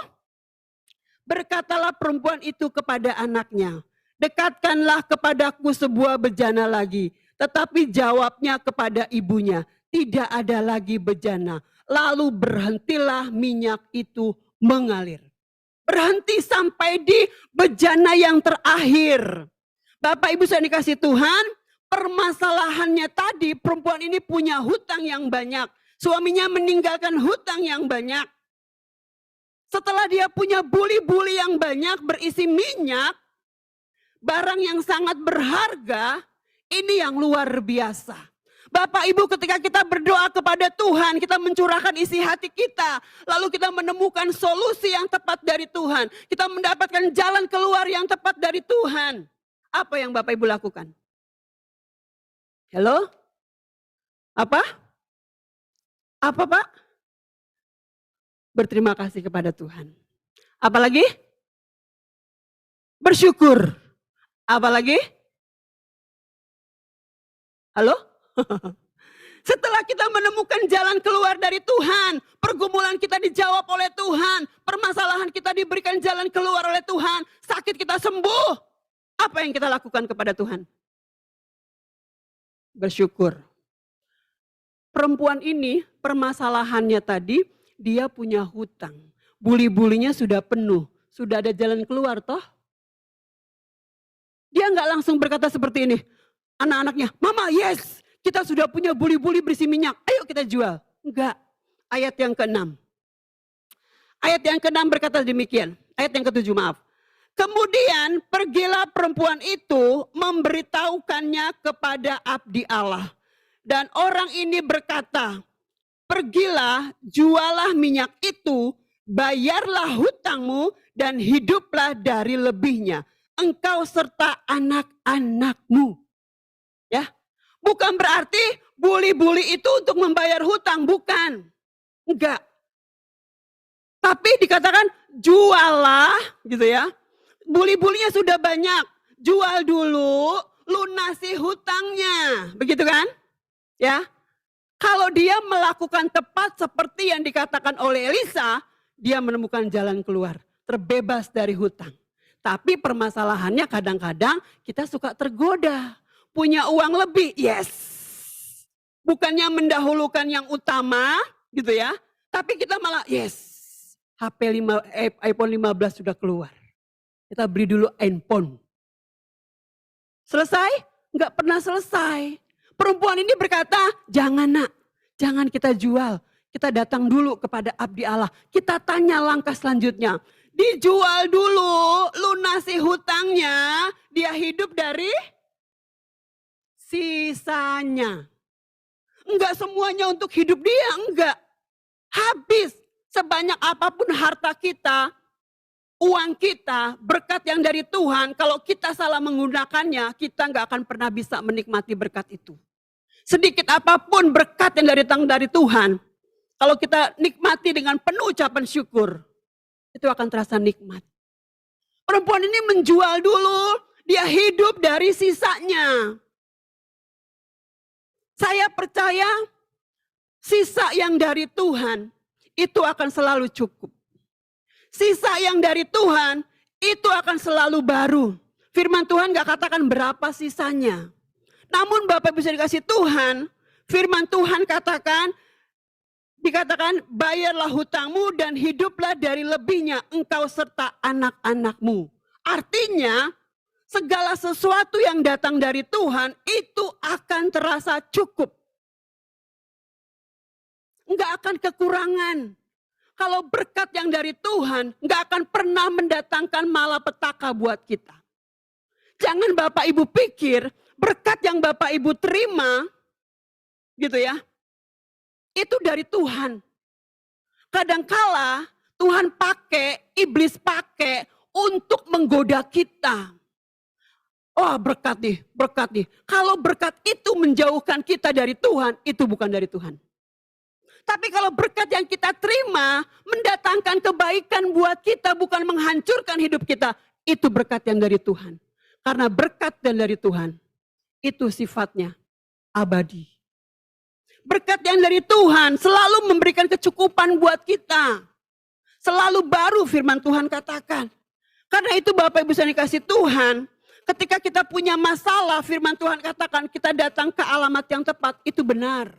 berkatalah perempuan itu kepada anaknya, Dekatkanlah kepadaku sebuah bejana lagi. Tetapi jawabnya kepada ibunya, tidak ada lagi bejana. Lalu berhentilah minyak itu mengalir. Berhenti sampai di bejana yang terakhir. Bapak Ibu saya dikasih Tuhan, permasalahannya tadi perempuan ini punya hutang yang banyak. Suaminya meninggalkan hutang yang banyak. Setelah dia punya buli-buli yang banyak berisi minyak, barang yang sangat berharga, ini yang luar biasa. Bapak Ibu ketika kita berdoa kepada Tuhan, kita mencurahkan isi hati kita, lalu kita menemukan solusi yang tepat dari Tuhan. Kita mendapatkan jalan keluar yang tepat dari Tuhan. Apa yang Bapak Ibu lakukan? Halo? Apa? Apa Pak? Berterima kasih kepada Tuhan. Apalagi? Bersyukur. Apalagi? Halo? Setelah kita menemukan jalan keluar dari Tuhan, pergumulan kita dijawab oleh Tuhan, permasalahan kita diberikan jalan keluar oleh Tuhan, sakit kita sembuh. Apa yang kita lakukan kepada Tuhan? Bersyukur. Perempuan ini permasalahannya tadi, dia punya hutang. Buli-bulinya sudah penuh, sudah ada jalan keluar toh. Dia nggak langsung berkata seperti ini, anak-anaknya, Mama yes, kita sudah punya buli-buli berisi minyak, ayo kita jual. Enggak, ayat yang ke-6. Ayat yang ke-6 berkata demikian, ayat yang ke-7 maaf. Kemudian pergilah perempuan itu memberitahukannya kepada abdi Allah. Dan orang ini berkata, pergilah jualah minyak itu, bayarlah hutangmu dan hiduplah dari lebihnya. Engkau serta anak-anakmu. Ya, bukan berarti buli-buli itu untuk membayar hutang, bukan. Enggak. Tapi dikatakan jualah gitu ya. Buli-bulinya sudah banyak, jual dulu, lunasi hutangnya, begitu kan? Ya, kalau dia melakukan tepat seperti yang dikatakan oleh Elisa, dia menemukan jalan keluar, terbebas dari hutang. Tapi permasalahannya kadang-kadang kita suka tergoda, punya uang lebih, yes. Bukannya mendahulukan yang utama, gitu ya. Tapi kita malah, yes, iPhone 15 sudah keluar. Kita beli dulu handphone. Selesai? Enggak pernah selesai. Perempuan ini berkata, jangan nak, jangan kita jual. Kita datang dulu kepada abdi Allah. Kita tanya langkah selanjutnya. Dijual dulu, lunasi hutangnya, dia hidup dari sisanya. Enggak semuanya untuk hidup dia, enggak. Habis sebanyak apapun harta kita, uang kita, berkat yang dari Tuhan, kalau kita salah menggunakannya, kita nggak akan pernah bisa menikmati berkat itu. Sedikit apapun berkat yang datang dari Tuhan, kalau kita nikmati dengan penuh ucapan syukur, itu akan terasa nikmat. Perempuan ini menjual dulu, dia hidup dari sisanya. Saya percaya sisa yang dari Tuhan itu akan selalu cukup. Sisa yang dari Tuhan itu akan selalu baru. Firman Tuhan gak katakan berapa sisanya. Namun Bapak bisa dikasih Tuhan, firman Tuhan dikatakan bayarlah hutangmu dan hiduplah dari lebihnya engkau serta anak-anakmu. Artinya segala sesuatu yang datang dari Tuhan itu akan terasa cukup. Enggak akan kekurangan. Kalau berkat yang dari Tuhan nggak akan pernah mendatangkan malapetaka buat kita. Jangan Bapak Ibu pikir berkat yang Bapak Ibu terima gitu ya, itu dari Tuhan. Kadangkala Tuhan iblis pakai untuk menggoda kita. Oh berkat nih. Kalau berkat itu menjauhkan kita dari Tuhan, itu bukan dari Tuhan. Tapi kalau berkat yang kita terima mendatangkan kebaikan buat kita, bukan menghancurkan hidup kita, itu berkat yang dari Tuhan. Karena berkat yang dari Tuhan, itu sifatnya abadi. Berkat yang dari Tuhan selalu memberikan kecukupan buat kita. Selalu baru firman Tuhan katakan. Karena itu Bapak Ibu saya dikasih Tuhan, Ketika kita punya masalah, firman Tuhan katakan kita datang ke alamat yang tepat, itu benar.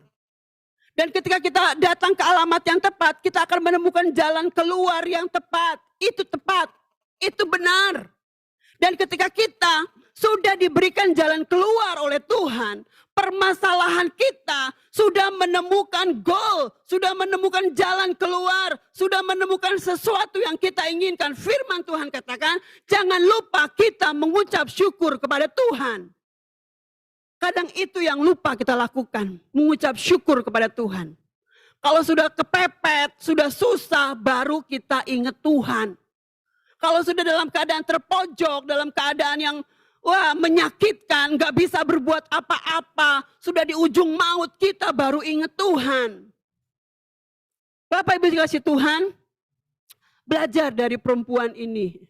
Dan ketika kita datang ke alamat yang tepat, kita akan menemukan jalan keluar yang tepat. Itu tepat, itu benar. Dan ketika kita sudah diberikan jalan keluar oleh Tuhan, permasalahan kita sudah menemukan goal, sudah menemukan jalan keluar, sudah menemukan sesuatu yang kita inginkan. Firman Tuhan katakan, jangan lupa kita mengucap syukur kepada Tuhan. Kadang itu yang lupa kita lakukan, mengucap syukur kepada Tuhan. Kalau sudah kepepet, sudah susah, baru kita ingat Tuhan. Kalau sudah dalam keadaan terpojok, dalam keadaan yang menyakitkan, gak bisa berbuat apa-apa, sudah di ujung maut, kita baru ingat Tuhan. Bapak Ibu dikasih Tuhan, belajar dari perempuan ini.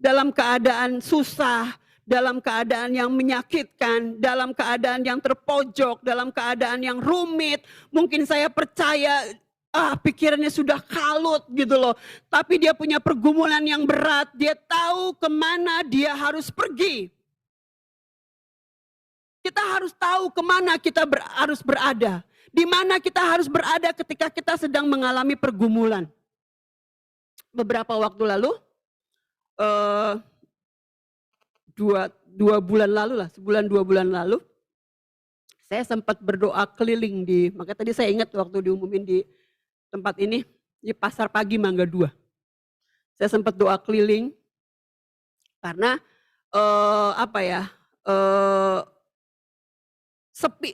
Dalam keadaan susah, dalam keadaan yang menyakitkan, dalam keadaan yang terpojok, dalam keadaan yang rumit. Mungkin saya percaya, pikirannya sudah kalut gitu loh. Tapi dia punya pergumulan yang berat, dia tahu kemana dia harus pergi. Kita harus tahu kemana kita harus berada. Di mana kita harus berada ketika kita sedang mengalami pergumulan. Beberapa waktu lalu, dua bulan lalu lah, sebulan 2 bulan lalu, saya sempat berdoa keliling makanya tadi saya ingat waktu diumumin di tempat ini, di Pasar Pagi Mangga 2. Saya sempat doa keliling, karena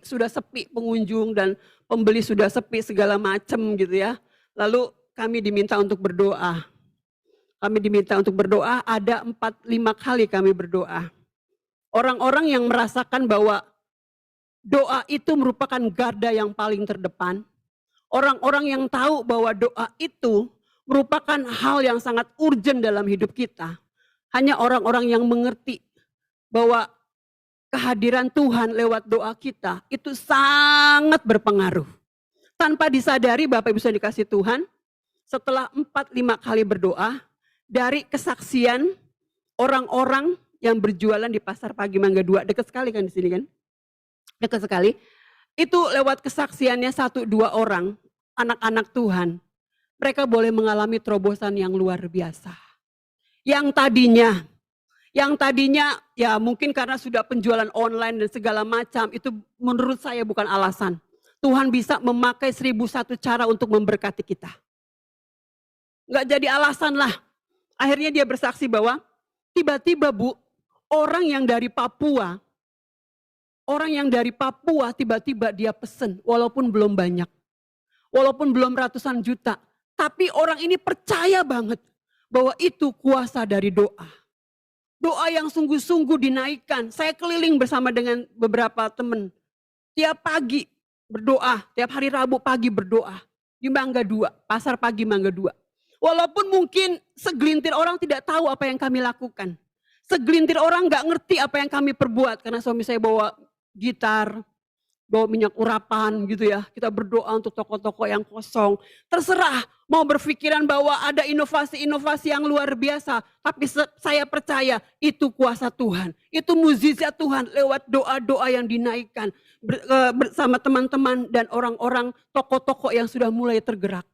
sudah sepi pengunjung dan pembeli sudah sepi segala macam gitu ya. Lalu kami diminta untuk berdoa. Ada 4-5 kali kami berdoa. Orang-orang yang merasakan bahwa doa itu merupakan garda yang paling terdepan. Orang-orang yang tahu bahwa doa itu merupakan hal yang sangat urgent dalam hidup kita. Hanya orang-orang yang mengerti bahwa kehadiran Tuhan lewat doa kita itu sangat berpengaruh. Tanpa disadari Bapak Ibu sudah dikasih Tuhan, setelah 4-5 kali berdoa, dari kesaksian orang-orang yang berjualan di Pasar Pagi Mangga 2, dekat sekali kan di sini kan? Dekat sekali. Itu lewat kesaksiannya 1-2 orang, anak-anak Tuhan. Mereka boleh mengalami terobosan yang luar biasa. Yang tadinya ya mungkin karena sudah penjualan online dan segala macam, itu menurut saya bukan alasan. Tuhan bisa memakai 1001 cara untuk memberkati kita. Nggak jadi alasan lah. Akhirnya dia bersaksi bahwa tiba-tiba orang yang dari Papua tiba-tiba dia pesen, walaupun belum banyak, walaupun belum ratusan juta, tapi orang ini percaya banget bahwa itu kuasa dari doa. Doa yang sungguh-sungguh dinaikkan. Saya keliling bersama dengan beberapa teman, tiap pagi berdoa, tiap hari Rabu pagi berdoa di Mangga 2, Pasar Pagi Mangga 2. Walaupun mungkin segelintir orang tidak tahu apa yang kami lakukan. Segelintir orang gak ngerti apa yang kami perbuat. Karena suami saya bawa gitar, bawa minyak urapan gitu ya. Kita berdoa untuk toko-toko yang kosong. Terserah mau berpikiran bahwa ada inovasi-inovasi yang luar biasa. Tapi saya percaya itu kuasa Tuhan. Itu mukjizat Tuhan lewat doa-doa yang dinaikkan. Bersama teman-teman dan orang-orang toko-toko yang sudah mulai tergerak.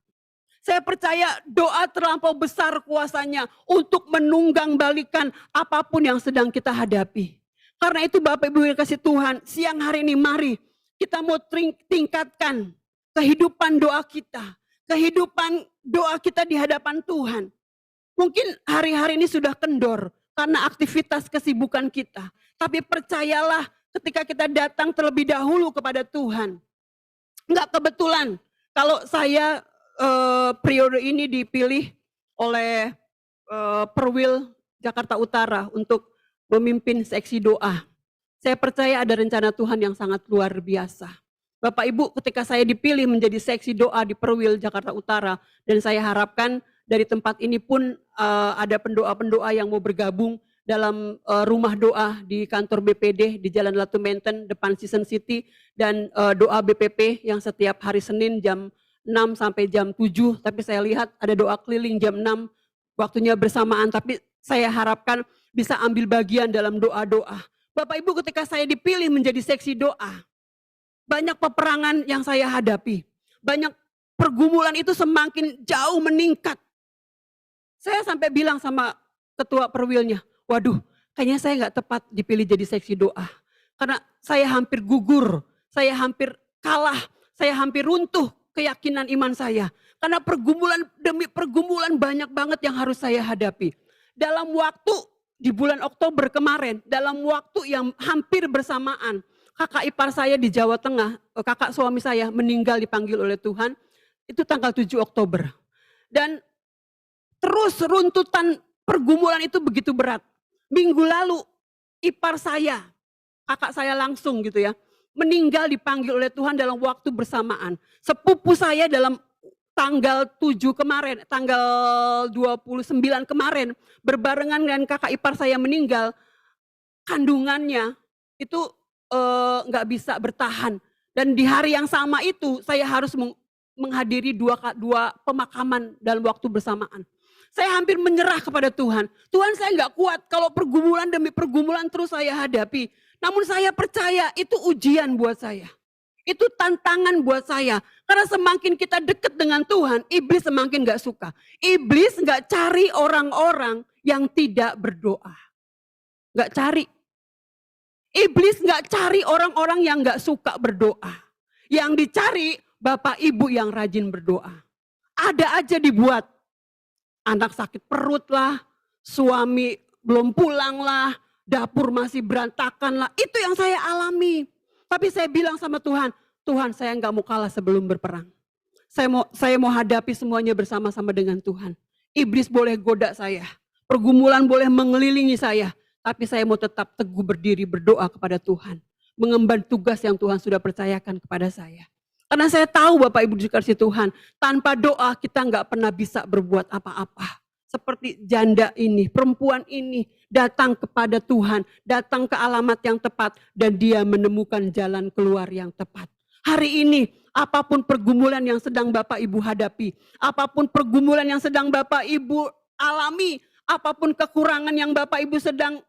Saya percaya doa terlampau besar kuasanya untuk menunggang balikan apapun yang sedang kita hadapi. Karena itu Bapak Ibu yang kasih Tuhan, siang hari ini mari kita mau tingkatkan kehidupan doa kita. Kehidupan doa kita di hadapan Tuhan. Mungkin hari-hari ini sudah kendor karena aktivitas kesibukan kita. Tapi percayalah ketika kita datang terlebih dahulu kepada Tuhan. Enggak kebetulan kalau saya periode ini dipilih oleh Perwil Jakarta Utara untuk memimpin seksi doa. Saya percaya ada rencana Tuhan yang sangat luar biasa. Bapak Ibu, ketika saya dipilih menjadi seksi doa di Perwil Jakarta Utara, dan saya harapkan dari tempat ini pun ada pendoa-pendoa yang mau bergabung dalam rumah doa di kantor BPD di Jalan Latu Menten depan Season City, dan doa BPP yang setiap hari Senin jam 6 sampai jam 7, tapi saya lihat ada doa keliling jam 6, waktunya bersamaan, tapi saya harapkan bisa ambil bagian dalam doa-doa. Bapak Ibu, ketika saya dipilih menjadi seksi doa, banyak peperangan yang saya hadapi. Banyak pergumulan itu semakin jauh meningkat. Saya sampai bilang sama ketua perwilnya, waduh, kayaknya saya nggak tepat dipilih jadi seksi doa. Karena saya hampir gugur, saya hampir kalah, saya hampir runtuh keyakinan iman saya. Karena pergumulan demi pergumulan banyak banget yang harus saya hadapi. Dalam waktu di bulan Oktober kemarin, dalam waktu yang hampir bersamaan, kakak ipar saya di Jawa Tengah, kakak suami saya meninggal dipanggil oleh Tuhan, itu tanggal 7 Oktober. Dan terus runtutan pergumulan itu begitu berat. Minggu lalu ipar saya, kakak saya langsung gitu ya, meninggal dipanggil oleh Tuhan dalam waktu bersamaan. Sepupu saya dalam tanggal 7 kemarin, tanggal 29 kemarin, berbarengan dengan kakak ipar saya meninggal, kandungannya itu nggak bisa bertahan. Dan di hari yang sama itu saya harus menghadiri dua pemakaman dalam waktu bersamaan. Saya hampir menyerah kepada Tuhan. Tuhan, saya nggak kuat kalau pergumulan demi pergumulan terus saya hadapi. Namun saya percaya itu ujian buat saya. Itu tantangan buat saya. Karena semakin kita dekat dengan Tuhan, iblis semakin gak suka. Iblis gak cari orang-orang yang tidak berdoa. Gak cari. Iblis gak cari orang-orang yang gak suka berdoa. Yang dicari bapak ibu yang rajin berdoa. Ada aja dibuat. Anak sakit perut lah, suami belum pulang lah, dapur masih berantakan lah. Itu yang saya alami. Tapi saya bilang sama Tuhan, Tuhan, saya nggak mau kalah sebelum berperang. Saya mau hadapi semuanya bersama-sama dengan Tuhan. Iblis boleh goda saya, pergumulan boleh mengelilingi saya, tapi saya mau tetap teguh berdiri berdoa kepada Tuhan, mengemban tugas yang Tuhan sudah percayakan kepada saya. Karena saya tahu Bapak Ibu dikasih Tuhan, tanpa doa kita nggak pernah bisa berbuat apa-apa. Seperti janda ini, perempuan ini datang kepada Tuhan, datang ke alamat yang tepat dan dia menemukan jalan keluar yang tepat. Hari ini apapun pergumulan yang sedang Bapak Ibu hadapi, apapun pergumulan yang sedang Bapak Ibu alami, apapun kekurangan yang Bapak Ibu sedang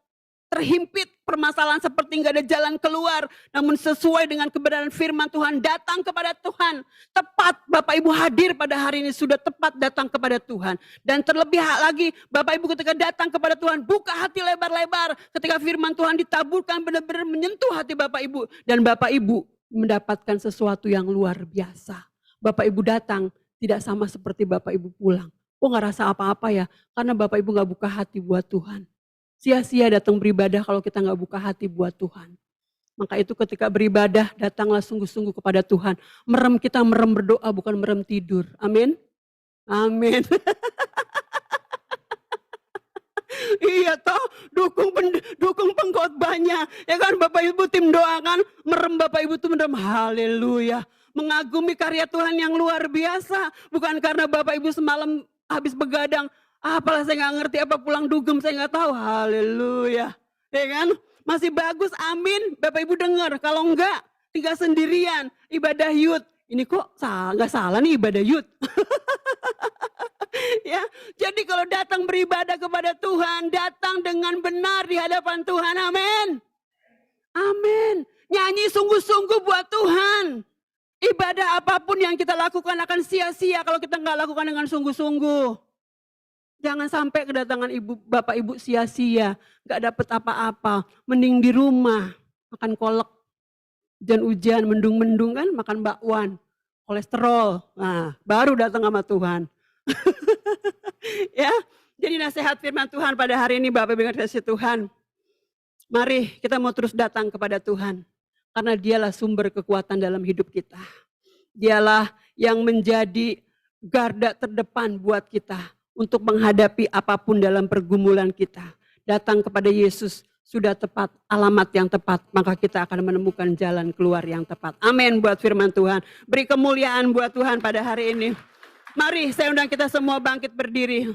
terhimpit permasalahan seperti nggak ada jalan keluar, namun sesuai dengan kebenaran firman Tuhan, datang kepada Tuhan. Tepat Bapak Ibu hadir pada hari ini sudah tepat datang kepada Tuhan. Dan terlebih lagi Bapak Ibu ketika datang kepada Tuhan, buka hati lebar-lebar ketika firman Tuhan ditaburkan benar-benar menyentuh hati Bapak Ibu. Dan Bapak Ibu mendapatkan sesuatu yang luar biasa. Bapak Ibu datang tidak sama seperti Bapak Ibu pulang. Kok nggak rasa apa-apa ya? Karena Bapak Ibu nggak buka hati buat Tuhan. Sia-sia datang beribadah kalau kita nggak buka hati buat Tuhan. Maka itu ketika beribadah datanglah sungguh-sungguh kepada Tuhan. Merem kita merem berdoa bukan merem tidur. Amin. Amin. Iya toh, dukung pengkhotbahnya. Ya kan Bapak Ibu tim doakan, merem Bapak Ibu tuh merem. Haleluya. Mengagumi karya Tuhan yang luar biasa. Bukan karena Bapak Ibu semalam habis begadang, apalah saya nggak ngerti apa pulang dugem saya nggak tahu. Haleluya. Ya kan? Masih bagus, amin. Bapak Ibu dengar, kalau enggak tinggal sendirian ibadah yud. Ini kok nggak salah nih ibadah yud. Ya, jadi kalau datang beribadah kepada Tuhan, datang dengan benar di hadapan Tuhan, amin. Amin. Nyanyi sungguh-sungguh buat Tuhan. Ibadah apapun yang kita lakukan akan sia-sia kalau kita nggak lakukan dengan sungguh-sungguh. Jangan sampai kedatangan Bapak Ibu sia-sia, nggak dapet apa-apa. Mending di rumah makan kolak, hujan-hujan, mendung-mendung kan, makan bakwan, kolesterol. Nah, baru datang sama Tuhan. Ya, jadi nasihat firman Tuhan pada hari ini Bapak Ibu kasih Tuhan. Mari kita mau terus datang kepada Tuhan. Karena dialah sumber kekuatan dalam hidup kita. Dialah yang menjadi garda terdepan buat kita untuk menghadapi apapun dalam pergumulan kita. Datang kepada Yesus sudah tepat, alamat yang tepat, maka kita akan menemukan jalan keluar yang tepat. Amin buat firman Tuhan. Beri kemuliaan buat Tuhan pada hari ini. Mari saya undang kita semua bangkit berdiri.